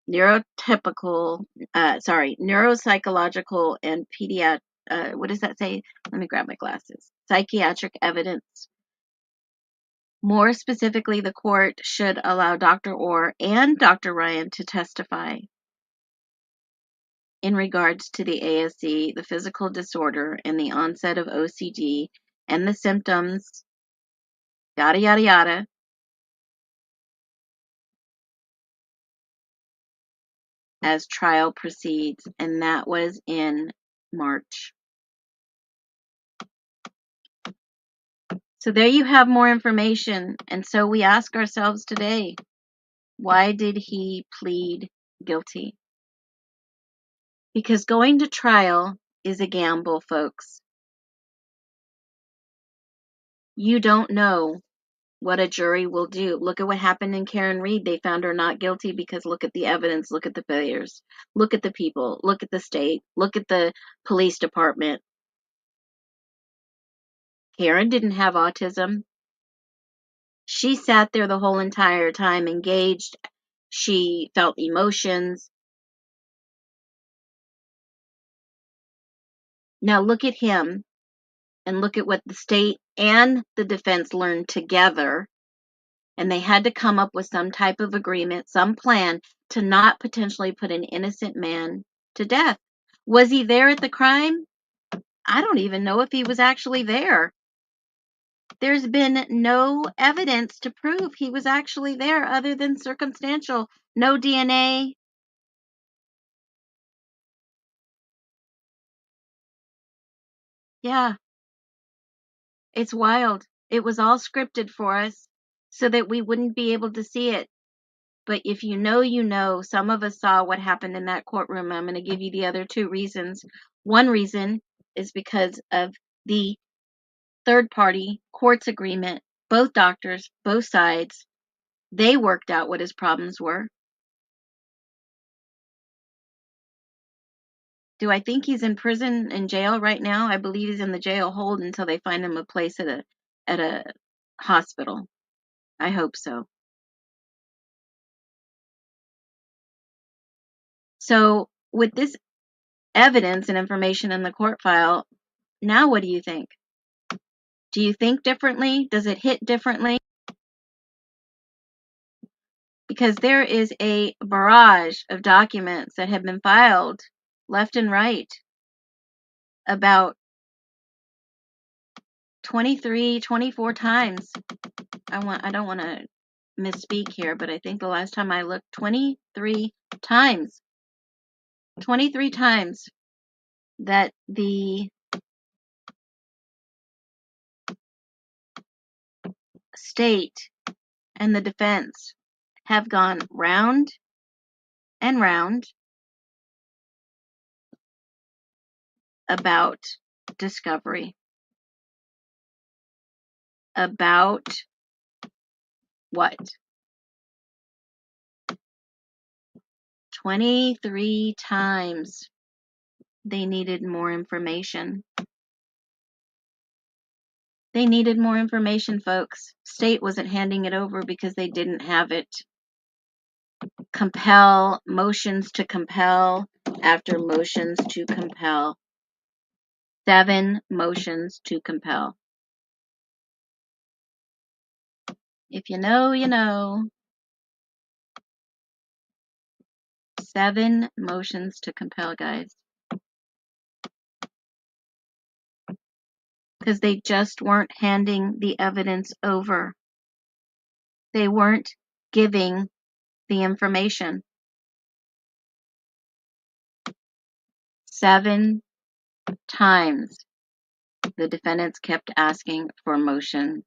neuropsychological and pediatric, what does that say? Let me grab my glasses. Psychiatric evidence. More specifically, the court should allow Dr. Orr and Dr. Ryan to testify in regards to the ASC, the physical disorder, and the onset of OCD, and the symptoms, yada, yada, yada, as trial proceeds, and that was in March. So there you have more information. And so we ask ourselves today, why did he plead guilty? Because going to trial is a gamble, folks. You don't know what a jury will do. Look at what happened in Karen Reed. They found her not guilty because look at the evidence, look at the failures, look at the people, look at the state, look at the police department. Karen didn't have autism. She sat there the whole entire time, engaged. She felt emotions. Now look at him and look at what the state and the defense learned together. And they had to come up with some type of agreement, some plan to not potentially put an innocent man to death. Was he there at the crime? I don't even know if he was actually there. There's been no evidence to prove he was actually there other than circumstantial. No DNA. Yeah, it's wild. It was all scripted for us so that we wouldn't be able to see it. But if you know, you know. Some of us saw what happened in that courtroom. I'm going to give you the other two reasons. One reason is because of the third party court's agreement. Both doctors, both sides, they worked out what his problems were. Do I think he's in prison, in jail right now? I believe he's in the jail hold until they find him a place at a hospital. I hope so. So with this evidence and information in the court file, now what do you think? Do you think differently? Does it hit differently? Because there is a barrage of documents that have been filed left and right about 23, 24 times. I don't want to misspeak here, but I think the last time I looked, 23 times. 23 times that the state and the defense have gone round and round about discovery. About what? 23 times they needed more information. They needed more information, folks. State wasn't handing it over because they didn't have it. Compel, motions to compel after motions to compel. 7 motions to compel. If you know, you know. 7 motions to compel, guys. Because they just weren't handing the evidence over. They weren't giving the information. 7 times The defendants kept asking for a motion.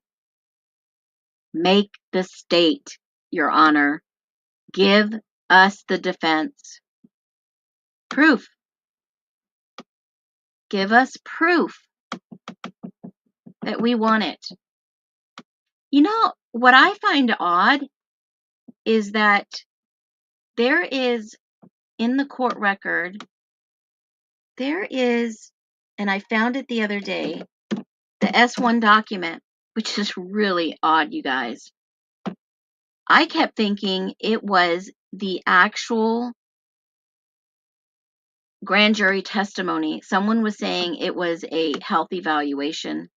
Make the state, Your Honor. Give us the defense. Proof. Give us proof that we want it. You know, what I find odd is that there is, in the court record, there is, and I found it the other day, the S1 document, which is really odd, you guys. I kept thinking it was the actual grand jury testimony. Someone was saying it was a health evaluation.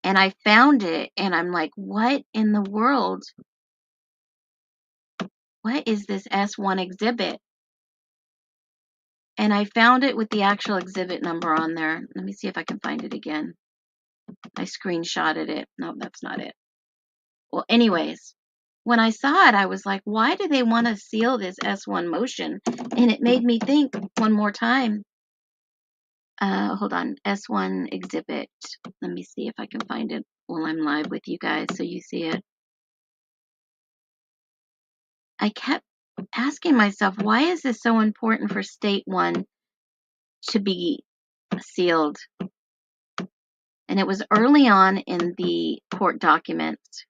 And I found it, and I'm like, what in the world? What is this S1 exhibit? And I found it with the actual exhibit number on there. Let me see if I can find it again. I screenshotted it. No, that's not it. Well, anyways, when I saw it, I was like, why do they want to seal this S1 motion? And it made me think one more time. Hold on. S1 exhibit. Let me see if I can find it while I'm live with you guys so you see it. I kept asking myself, why is this so important for state one to be sealed? And it was early on in the court documents.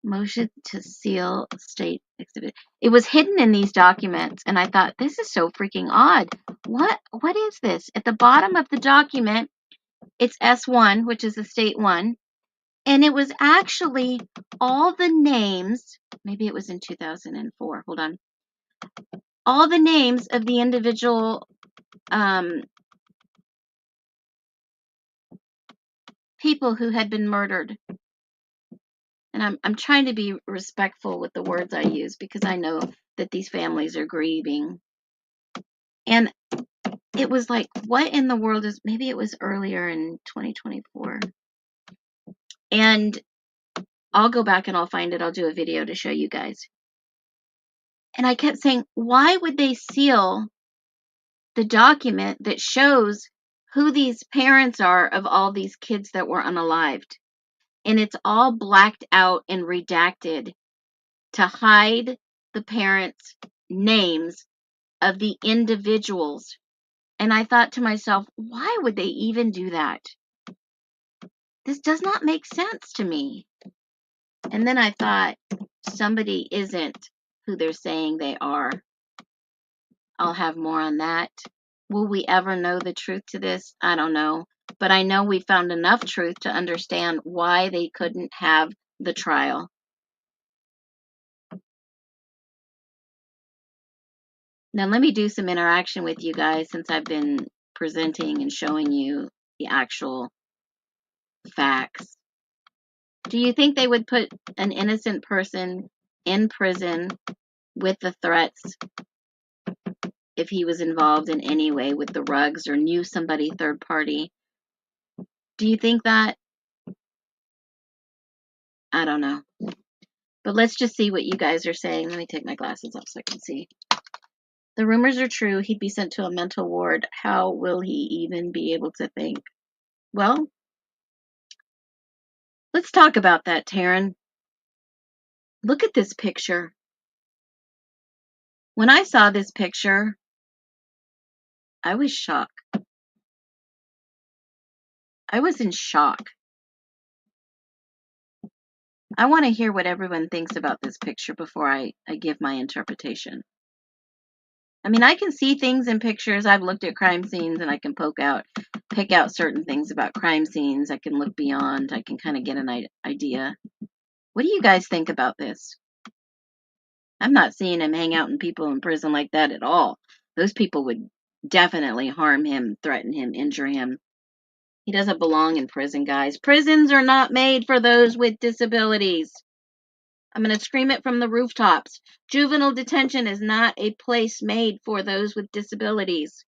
Motion to seal state exhibit. It was hidden in these documents, and I thought, this is so freaking odd. What is this? At the bottom of the document, it's S1, which is the state one, and it was actually all the names, maybe it was in 2004, hold on, all the names of the individual people who had been murdered. And I'm trying to be respectful with the words I use because I know that these families are grieving. And it was like, what in the world is, maybe it was earlier in 2024. And I'll go back and I'll find it. I'll do a video to show you guys. And I kept saying, why would they seal the document that shows who these parents are of all these kids that were unalived? And it's all blacked out and redacted to hide the parents' names of the individuals. And I thought to myself, why would they even do that? This does not make sense to me. And then I thought, somebody isn't who they're saying they are. I'll have more on that. Will we ever know the truth to this? I don't know. But I know we found enough truth to understand why they couldn't have the trial. Now, let me do some interaction with you guys since I've been presenting and showing you the actual facts. Do you think they would put an innocent person in prison with the threats if he was involved in any way with the rugs or knew somebody third party? Do you think that? I don't know. But let's just see what you guys are saying. Let me take my glasses off so I can see. The rumors are true. He'd be sent to a mental ward. How will he even be able to think? Well, let's talk about that, Taryn. Look at this picture. When I saw this picture, I was shocked. I was in shock. I want to hear what everyone thinks about this picture before I give my interpretation. I mean, I can see things in pictures. I've looked at crime scenes and I can pick out certain things about crime scenes. I can look beyond. I can kind of get an idea. What do you guys think about this? I'm not seeing him hang out in people in prison like that at all. Those people would definitely harm him, threaten him, injure him. He doesn't belong in prison, guys. Prisons are not made for those with disabilities. I'm going to scream it from the rooftops. Juvenile detention is not a place made for those with disabilities.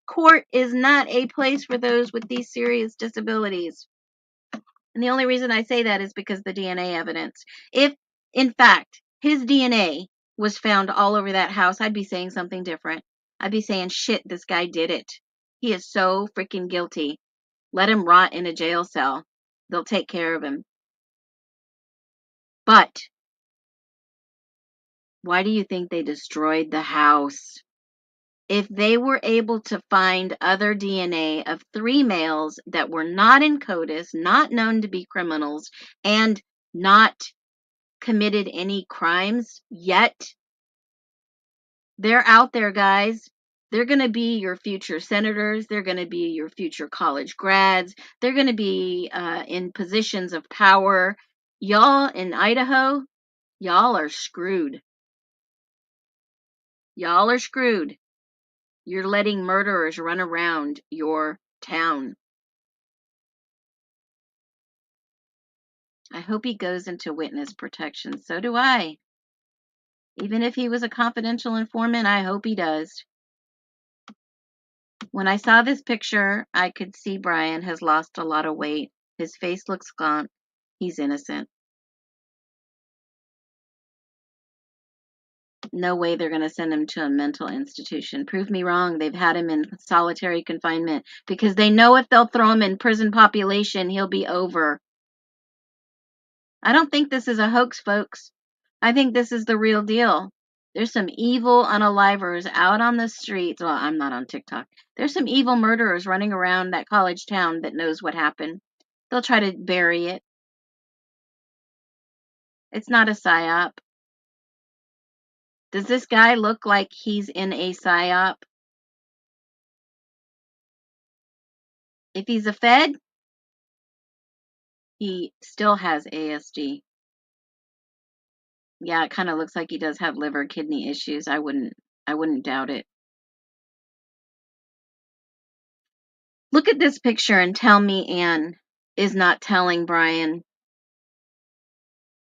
Court is not a place for those with these serious disabilities. And the only reason I say that is because the DNA evidence. If, in fact, his DNA was found all over that house, I'd be saying something different. I'd be saying, shit, this guy did it. He is so freaking guilty. Let him rot in a jail cell. They'll take care of him. But why do you think they destroyed the house? If they were able to find other DNA of 3 males that were not in CODIS, not known to be criminals, and not committed any crimes yet, they're out there, guys. They're going to be your future senators. They're going to be your future college grads. They're going to be in positions of power. Y'all in Idaho, y'all are screwed. Y'all are screwed. You're letting murderers run around your town. I hope he goes into witness protection. So do I. Even if he was a confidential informant, I hope he does. When I saw this picture, I could see Bryan has lost a lot of weight. His face looks gaunt. He's innocent. No way they're going to send him to a mental institution. Prove me wrong. They've had him in solitary confinement because they know if they'll throw him in prison population, he'll be over. I don't think this is a hoax, folks. I think this is the real deal. There's some evil unalivers out on the streets. Well, I'm not on TikTok. There's some evil murderers running around that college town that knows what happened. They'll try to bury it. It's not a psyop. Does this guy look like he's in a psyop? If he's a Fed, he still has ASD. Yeah, it kind of looks like he does have liver kidney issues. I wouldn't doubt it. Look at this picture and tell me Anne is not telling Bryan,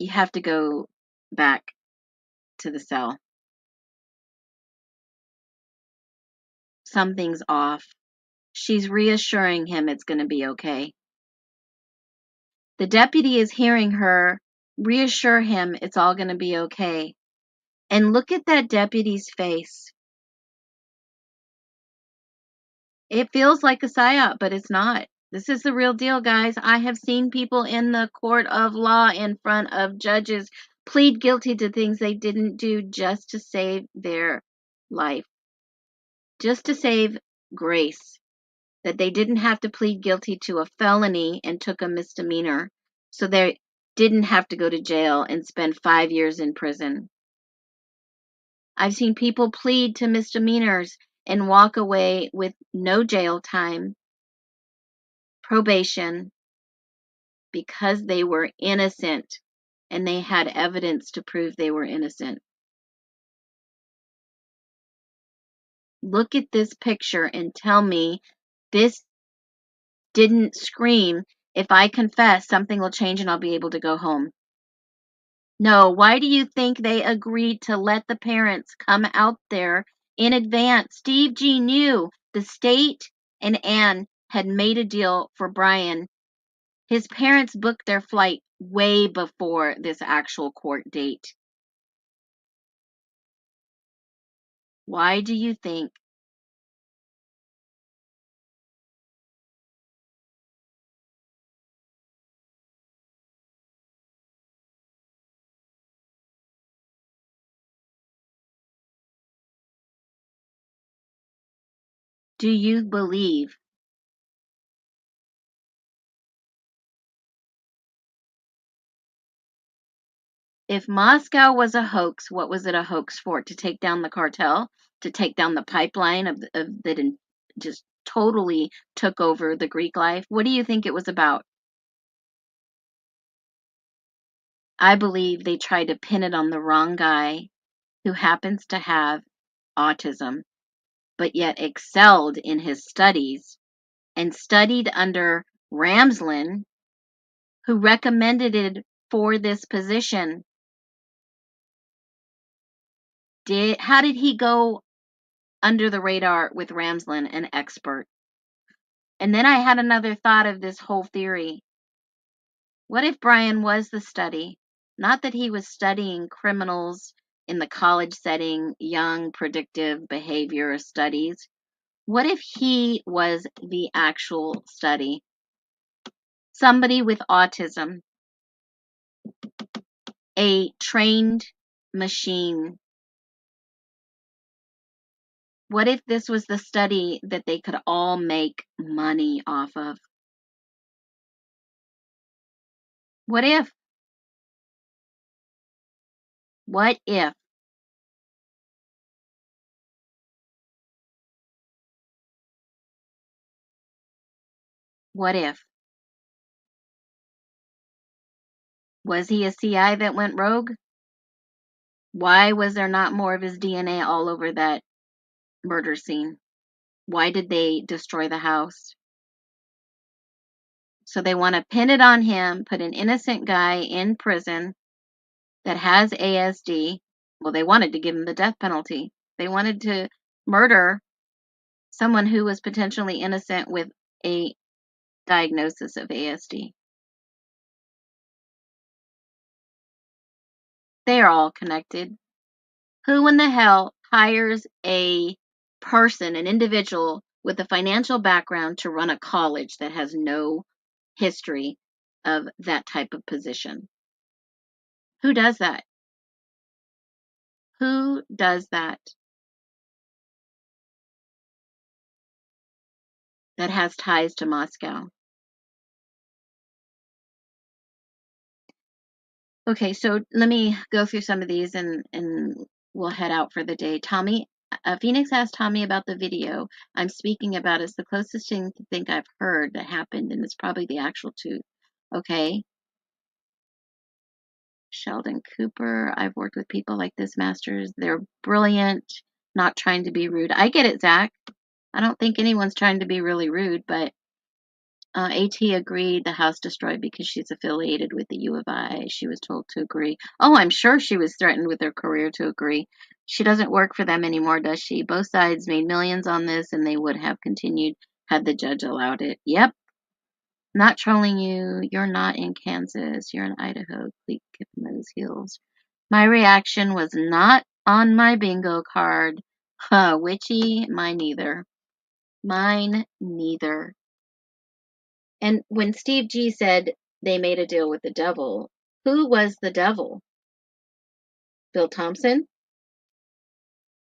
you have to go back to the cell. Something's off. She's reassuring him it's going to be okay. The deputy is hearing her reassure him it's all going to be okay. And look at that deputy's face. It feels like a psyop, but it's not. This is the real deal, guys. I have seen people in the court of law in front of judges plead guilty to things they didn't do just to save their life, just to save grace, that they didn't have to plead guilty to a felony and took a misdemeanor, so they didn't have to go to jail and spend 5 years in prison. I've seen people plead to misdemeanors and walk away with no jail time, probation, because they were innocent and they had evidence to prove they were innocent. Look at this picture and tell me this didn't scream, if I confess, something will change and I'll be able to go home. No, why do you think they agreed to let the parents come out there in advance? Steve G knew the state and Anne had made a deal for Bryan. His parents booked their flight way before this actual court date. Why do you think? Do you believe? If Moscow was a hoax, what was it a hoax for? To take down the cartel? To take down the pipeline that just totally took over the Greek life? What do you think it was about? I believe they tried to pin it on the wrong guy who happens to have autism, but yet excelled in his studies and studied under Ramsland, who recommended it for this position. How did he go under the radar with Ramsland, an expert? And then I had another thought of this whole theory. What if Bryan was the study? Not that he was studying criminals in the college setting, young predictive behavior studies. What if he was the actual study? somebody with autism, a trained machine. What if this was the study that they could all make money off of? What if? What if? What if? Was he a CI that went rogue? Why was there not more of his DNA all over that murder scene? Why did they destroy the house? So they want to pin it on him, put an innocent guy in prison that has ASD. Well, they wanted to give him the death penalty. They wanted to murder someone who was potentially innocent with a diagnosis of ASD. They are all connected. Who in the hell hires a person, an individual with a financial background to run a college that has no history of that type of position? Who does that? Who does that? That has ties to Moscow. Okay, so let me go through some of these and we'll head out for the day. Tommy, Phoenix asked Tommy about the video I'm speaking about. It's the closest thing to think I've heard that happened, and it's probably the actual tooth. Okay. Sheldon Cooper, I've worked with people like this, Masters. They're brilliant, not trying to be rude. I get it, Zach. I don't think anyone's trying to be really rude, but AT agreed the house destroyed because she's affiliated with the U of I. She was told to agree. Oh, I'm sure she was threatened with her career to agree. She doesn't work for them anymore, does she? Both sides made millions on this, and they would have continued had the judge allowed it. Yep. Not trolling you. You're not in Kansas. You're in Idaho. Please keep those heels. My reaction was not on my bingo card. Huh, witchy? Mine neither. Mine neither. And when Steve G said they made a deal with the devil, who was the devil? Bill Thompson?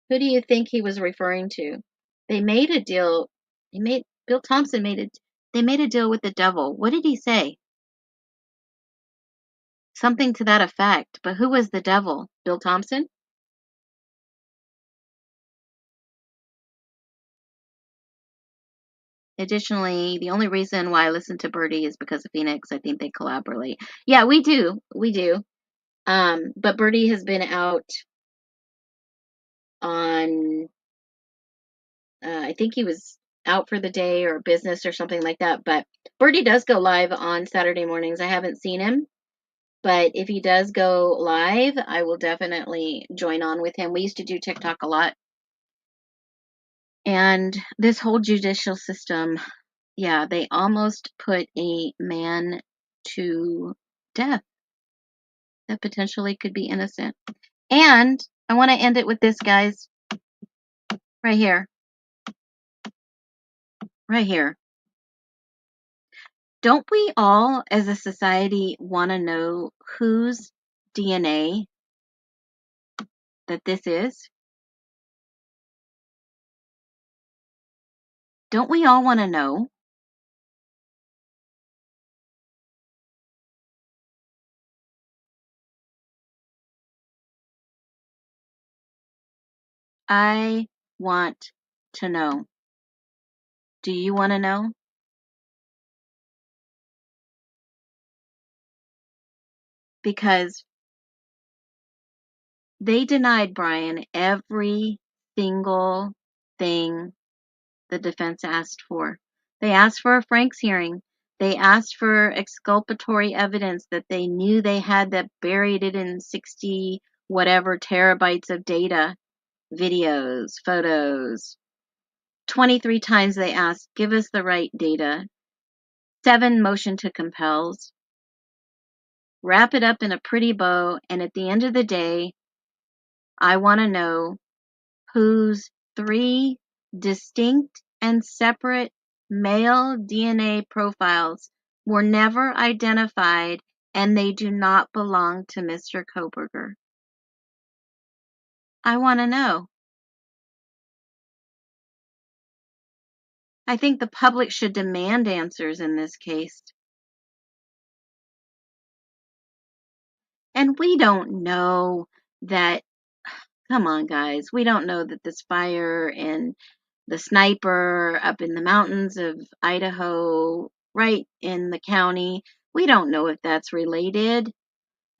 Who do you think he was referring to? They made a deal. Bill Thompson made it. They made a deal with the devil. What did he say? Something to that effect. But who was the devil? Bill Thompson? Additionally, the only reason why I listen to Birdie is because of Phoenix. I think they collaborate. Yeah, we do. We do. But Birdie has been out on, I think he was out for the day or business or something like that. But Birdie does go live on Saturday mornings. I haven't seen him, but if he does go live, I will definitely join on with him. We used to do TikTok a lot. And this whole judicial system, yeah, they almost put a man to death that potentially could be innocent. And I want to end it with this, guys, right here. Right here. Don't we all, as a society, want to know whose DNA that this is? Don't we all want to know? I want to know. Do you want to know? Because they denied Bryan every single thing the defense asked for. They asked for a Franks hearing. They asked for exculpatory evidence that they knew they had that buried it in 60 whatever terabytes of data, videos, photos. 23 times they asked, give us the right data. 7 motion to compels. Wrap it up in a pretty bow, and at the end of the day, I want to know whose 3 distinct and separate male DNA profiles were never identified, and they do not belong to Mr. Kohberger. I want to know. I think the public should demand answers in this case. And we don't know that, come on, guys, we don't know that this fire and the sniper up in the mountains of Idaho, right in the county, we don't know if that's related.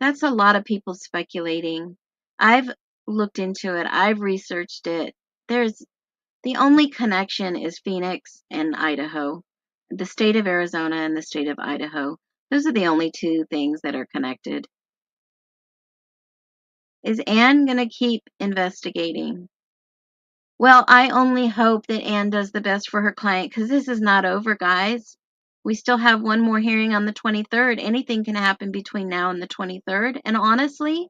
That's a lot of people speculating. I've looked into it, I've researched it. There's the only connection is Phoenix and Idaho, the state of Arizona and the state of Idaho. Those are the only two things that are connected. Is Anne going to keep investigating? Well, I only hope that Anne does the best for her client, because this is not over, guys. We still have one more hearing on the 23rd. Anything can happen between now and the 23rd. And honestly,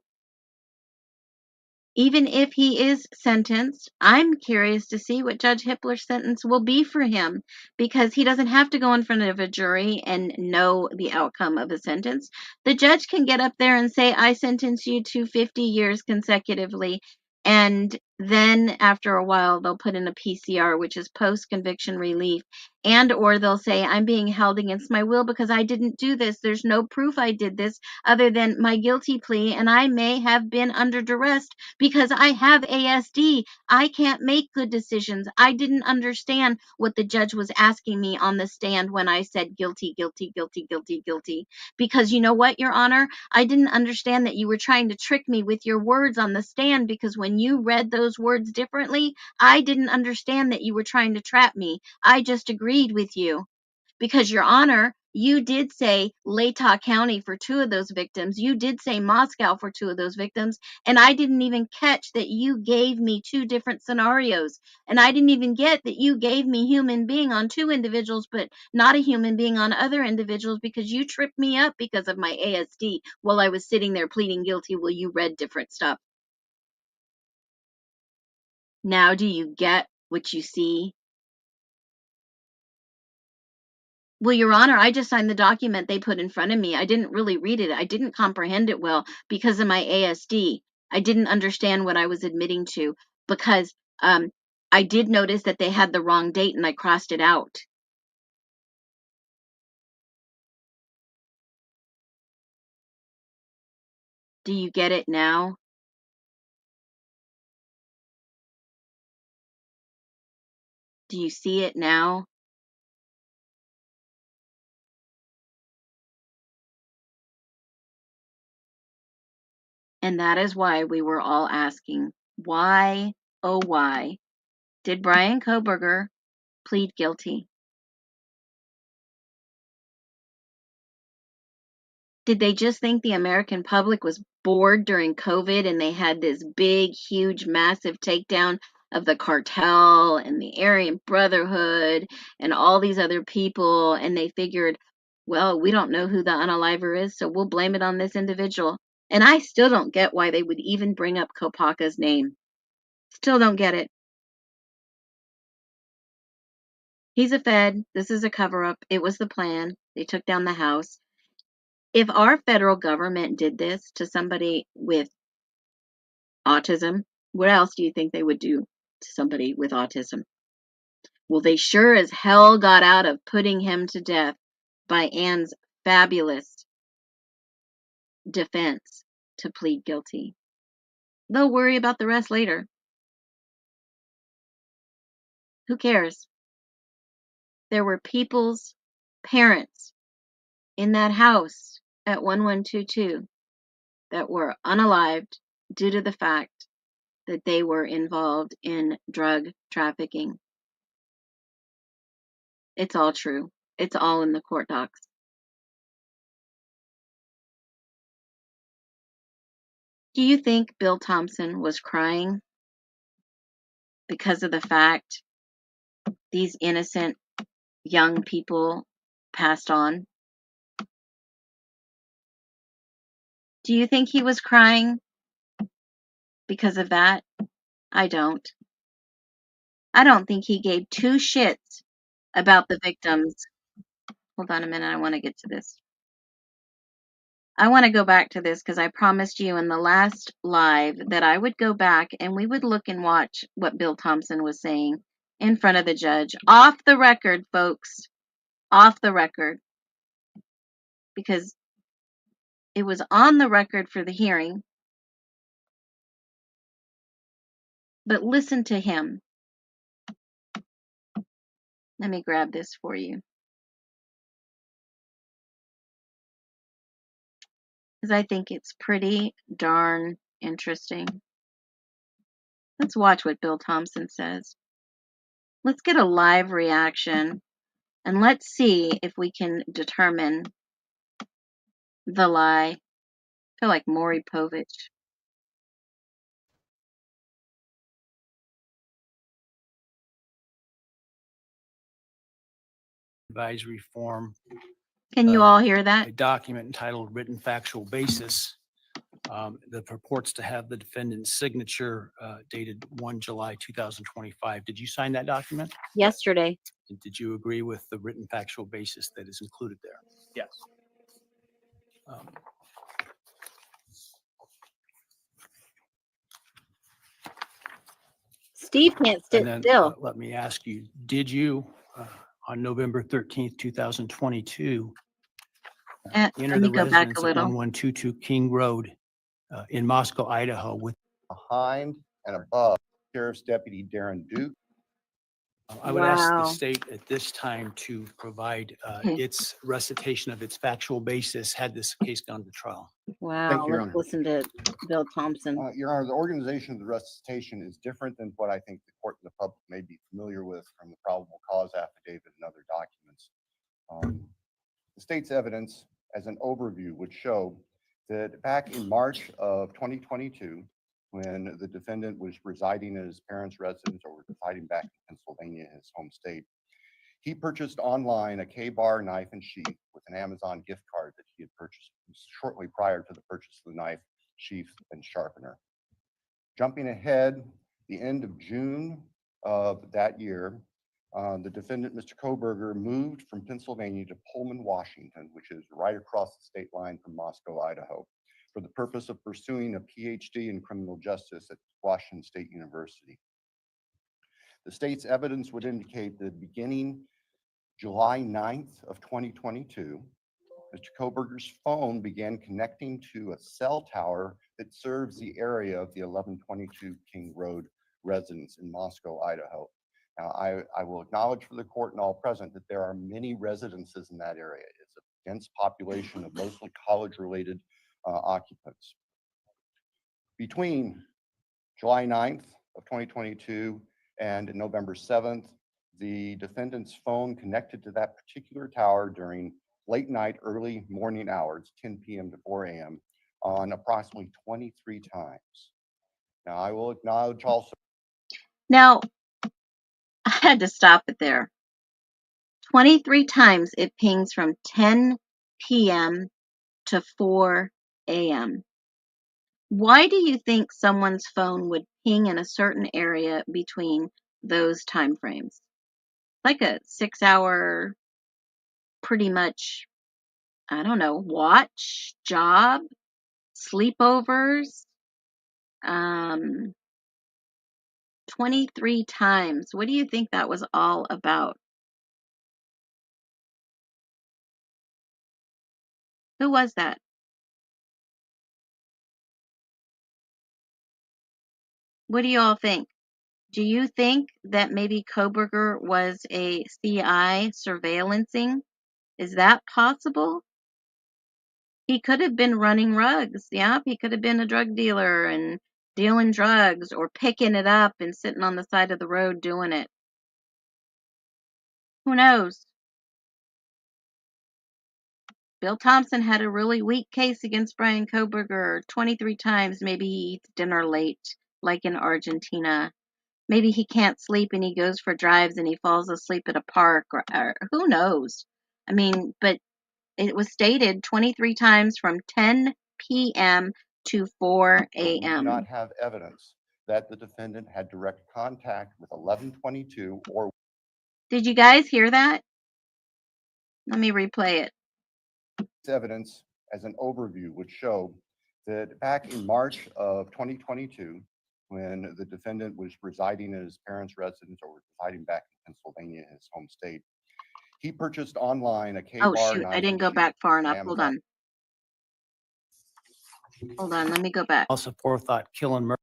even if he is sentenced, I'm curious to see what Judge Hippler's sentence will be for him, because he doesn't have to go in front of a jury and know the outcome of a sentence. The judge can get up there and say, I sentence you to 50 years consecutively. And then after a while, they'll put in a PCR, which is post-conviction relief. And or they'll say, I'm being held against my will because I didn't do this. There's no proof I did this other than my guilty plea, and I may have been under duress because I have ASD. I can't make good decisions. I didn't understand what the judge was asking me on the stand when I said guilty, guilty, guilty, guilty, guilty. Because you know what, Your Honor? I didn't understand that you were trying to trick me with your words on the stand, because when you read those words differently, I didn't understand that you were trying to trap me. I just agreed with you. Because, Your Honor, you did say Latah County for two of those victims. You did say Moscow for two of those victims. And I didn't even catch that you gave me two different scenarios. And I didn't even get that you gave me human being on two individuals, but not a human being on other individuals, because you tripped me up because of my ASD while I was sitting there pleading guilty while you read different stuff. Now, do you get what you see? Well, Your Honor, I just signed the document they put in front of me. I didn't really read it. I didn't comprehend it well because of my ASD. I didn't understand what I was admitting to, because I did notice that they had the wrong date and I crossed it out. Do you get it now? Do you see it now? And that is why we were all asking, why, oh why, did Bryan Kohberger plead guilty? Did they just think the American public was bored during COVID and they had this big, huge, massive takedown of the cartel and the Aryan Brotherhood and all these other people, and they figured, well, we don't know who the unaliver is, so we'll blame it on this individual. And I still don't get why they would even bring up Kopaka's name. Still don't get it. He's a Fed. This is a cover up. It was the plan. They took down the house. If our federal government did this to somebody with autism, what else do you think they would do to somebody with autism? Well, they sure as hell got out of putting him to death by Anne's fabulous defense to plead guilty. They'll worry about the rest later. Who cares? There were people's parents in that house at 1122 that were unalived due to the fact that they were involved in drug trafficking. It's all true. It's all in the court docs. Do you think Bill Thompson was crying because of the fact these innocent young people passed on? Do you think he was crying because of that? I don't. I don't think he gave two shits about the victims. Hold on a minute. I want to get to this. I want to go back to this because I promised you in the last live that I would go back and we would look and watch what Bill Thompson was saying in front of the judge. Off the record, folks. Off the record. Because it was on the record for the hearing. But listen to him. Let me grab this for you. Because I think it's pretty darn interesting. Let's watch what Bill Thompson says. Let's get a live reaction and let's see if we can determine the lie. I feel like Maury Povich. Advisory form. Can you all hear that? A document entitled Written Factual Basis that purports to have the defendant's signature dated 1 July 2025. Did you sign that document? Yesterday. Did you agree with the written factual basis that is included there? Yes. Steve can't sit And then still. let me ask you, did you on November 13th, 2022, Let enter me the go back residence a at little. 1122 King Road in Moscow, Idaho with Behind and above Sheriff's Deputy Darren Duke. I would ask the Wow. state at this time to provide its recitation of its factual basis had this case gone to trial. Wow. Thank you, Your Let's Honor. listen to Bill Thompson. Your Honor, the organization of the recitation is different than what I think the court and the public may be familiar with from the probable cause affidavit and other documents. The state's evidence as an overview would show that back in March of 2022, when the defendant was residing at his parents' residence or residing back in Pennsylvania, his home state, he purchased online a K-bar knife and sheath with an Amazon gift card that he had purchased shortly prior to the purchase of the knife, sheath, and sharpener. Jumping ahead, the end of June of that year, the defendant, Mr. Kohberger, moved from Pennsylvania to Pullman, Washington, which is right across the state line from Moscow, Idaho, for the purpose of pursuing a PhD in criminal justice at Washington State University. The state's evidence would indicate that beginning July 9th of 2022, Mr. Kohberger's phone began connecting to a cell tower that serves the area of the 1122 King Road residence in Moscow, Idaho. Now, I will acknowledge for the court and all present that there are many residences in that area. It's a dense population of mostly college-related occupants. Between July 9th of 2022 and November 7th, the defendant's phone connected to that particular tower during late night, early morning hours, 10 p.m. to 4 a.m. on approximately 23 times. Now, I will acknowledge also. Now, I had to stop it there. 23 times it pings from 10 p.m. to 4 a.m. Why do you think someone's phone would ping in a certain area between those time frames? Like a 6-hour, pretty much, I don't know, watch, job, sleepovers. 23 times. What do you think that was all about? Who was that? What do you all think? Do you think that maybe Kohberger was a CI surveillancing? Is that possible? He could have been running rugs. Yeah, he could have been a drug dealer and dealing drugs or picking it up and sitting on the side of the road doing it. Who knows? Bill Thompson had a really weak case against Bryan Kohberger 23 times. Maybe he eats dinner late, like in Argentina. Maybe he can't sleep and he goes for drives and he falls asleep at a park, or who knows? I mean, but it was stated 23 times from 10 p.m. to 4 We do not a.m. have evidence that the defendant had direct contact with 1122 or. Did you guys hear that? Let me replay it. This evidence as an overview would show that back in March of 2022, when the defendant was residing in his parents' residence or residing back in Pennsylvania, his home state, he purchased online a Oh, K-bar shoot. I knife didn't and go sheath back far on enough. Hold Amazon. on. Hold on. Let me go back. Also forethought, kill and murder.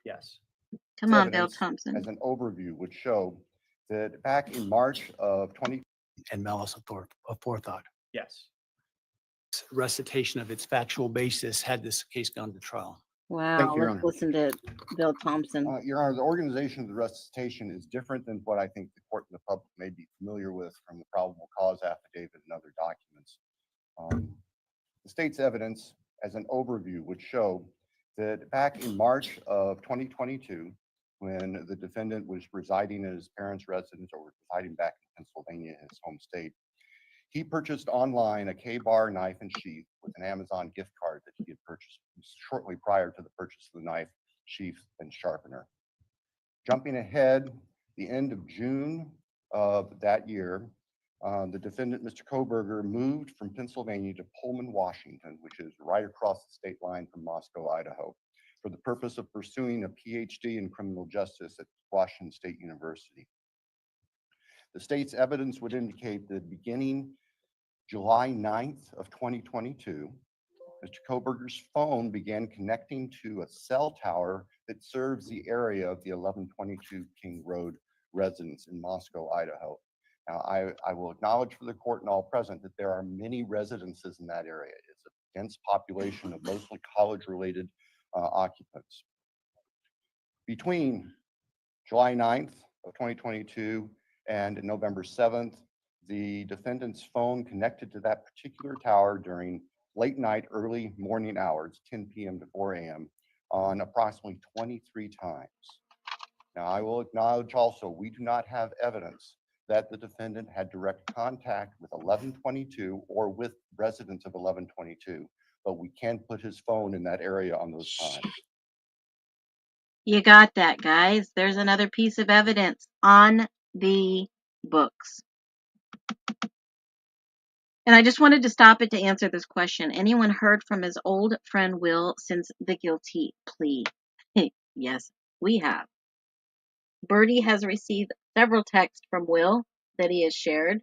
Yes. Come on, Bill Evidence Thompson. as an overview would show that back in March of 20. And malice of forethought. Yes. Recitation of its factual basis had this case gone to trial. Wow. you, Your Let's Honor. listen to Bill Thompson. Your Honor, the organization of the recitation is different than what I think the court and the public may be familiar with from the probable cause affidavit and other documents. The state's evidence as an overview would show that back in March of 2022, when the defendant was residing in his parents' residence or residing back in Pennsylvania, his home state, he purchased online a K-bar knife and sheath with an Amazon gift card that he had purchased shortly prior to the purchase of the knife, sheath, and sharpener. Jumping ahead, the end of June of that year, the defendant, Mr. Kohberger, moved from Pennsylvania to Pullman, Washington, which is right across the state line from Moscow, Idaho, for the purpose of pursuing a PhD in criminal justice at Washington State University. The state's evidence would indicate that beginning July 9th of 2022, Mr. Kohberger's phone began connecting to a cell tower that serves the area of the 1122 King Road residence in Moscow, Idaho. Now, I will acknowledge for the court and all present that there are many residences in that area. It's a dense population of mostly college-related occupants. Between July 9th of 2022 and November 7th, the defendant's phone connected to that particular tower during late night, early morning hours, 10 p.m. to 4 a.m., on approximately 23 times. Now, I will acknowledge also, we do not have evidence that the defendant had direct contact with 1122 or with residents of 1122, but we can put his phone in that area on those times. You got that, guys. There's another piece of evidence on the books. And I just wanted to stop it to answer this question. Anyone heard from his old friend Will since the guilty plea? Yes, we have. Bertie has received several texts from Will that he has shared.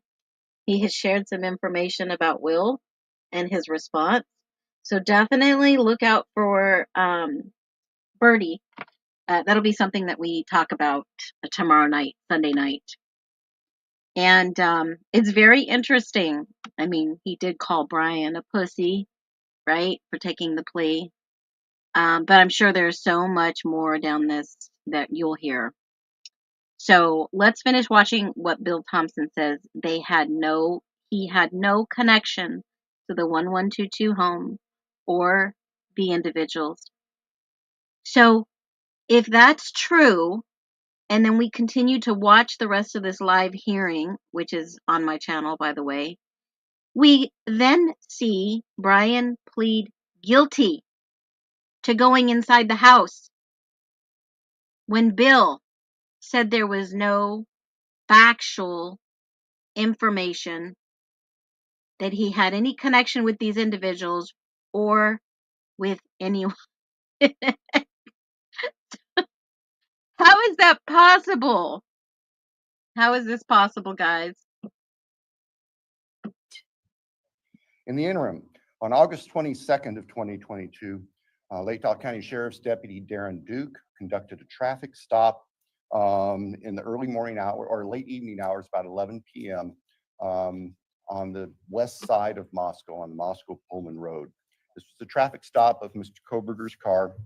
He has shared some information about Will and his response. So definitely look out for Bertie. That'll be something that we talk about tomorrow night, Sunday night. And it's very interesting. I mean, he did call Bryan a pussy, right, for taking the plea. But I'm sure there's so much more down this that you'll hear. So let's finish watching what Bill Thompson says. He had no connection to the 1122 home or the individuals. So if that's true, and then we continue to watch the rest of this live hearing, which is on my channel, by the way, we then see Bryan plead guilty to going inside the house when Bill said there was no factual information that he had any connection with these individuals or with anyone. How is that possible? How is this possible, guys? In the interim, on August 22nd of 2022, Lake Tahoe County Sheriff's Deputy Darren Duke conducted a traffic stop in the early morning hour or late evening hours, about 11 p.m. On the west side of Moscow, on the Moscow-Pullman Road. This was the traffic stop of Mr. Kohberger's car,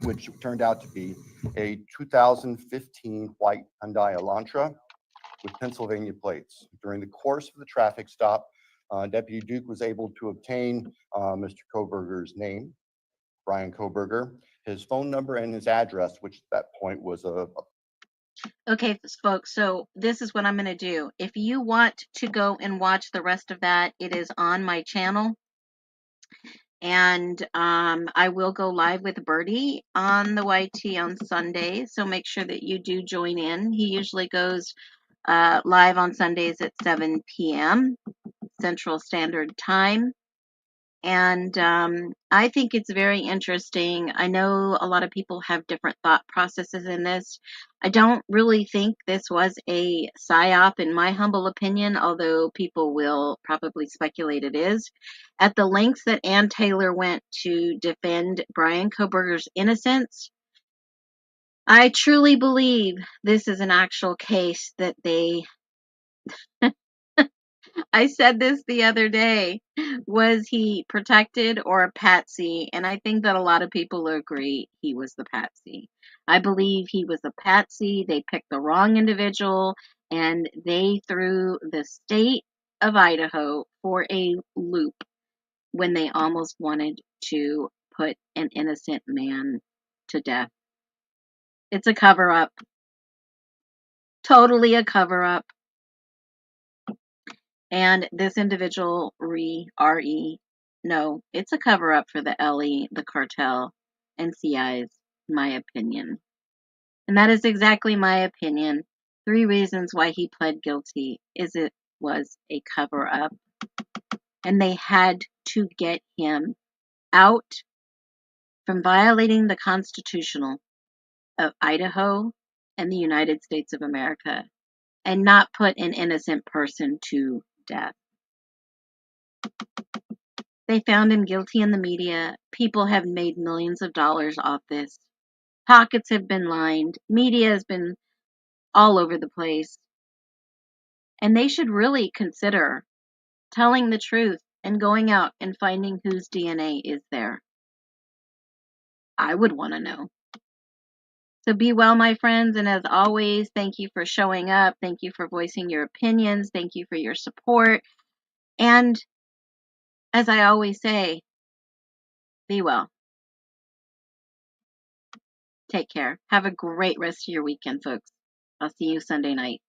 which turned out to be a 2015 white Hyundai Elantra with Pennsylvania plates. During the course of the traffic stop, Deputy Duke was able to obtain Mr. Kohberger's name, Bryan Kohberger, his phone number, and his address, which at that point was Okay, folks, so this is what I'm going to do. If you want to go and watch the rest of that, it is on my channel. And I will go live with Bertie on the YT on Sunday. So make sure that you do join in. He usually goes live on Sundays at 7 p.m. Central Standard Time. And I think it's very interesting. I know a lot of people have different thought processes in this. I don't really think this was a psyop, in my humble opinion, although people will probably speculate it is. At the lengths that Ann Taylor went to defend Bryan Kohberger's innocence, I truly believe this is an actual case that they I said this the other day. Was he protected or a patsy? And I think that a lot of people agree he was the patsy. I believe he was a patsy. They picked the wrong individual and they threw the state of Idaho for a loop when they almost wanted to put an innocent man to death. It's a cover up. Totally a cover up. And this individual, R.E., no, it's a cover up for the L.E., the cartel, and CIs, my opinion. And that is exactly my opinion. 3 reasons why he pled guilty is it was a cover up. And they had to get him out from violating the Constitutional of Idaho and the United States of America and not put an innocent person to death. They found him guilty in the media. People have made millions of dollars off this. Pockets have been lined. Media has been all over the place. And they should really consider telling the truth and going out and finding whose DNA is there. I would want to know. So be well, my friends. And as always, thank you for showing up. Thank you for voicing your opinions. Thank you for your support. And as I always say, be well. Take care. Have a great rest of your weekend, folks. I'll see you Sunday night.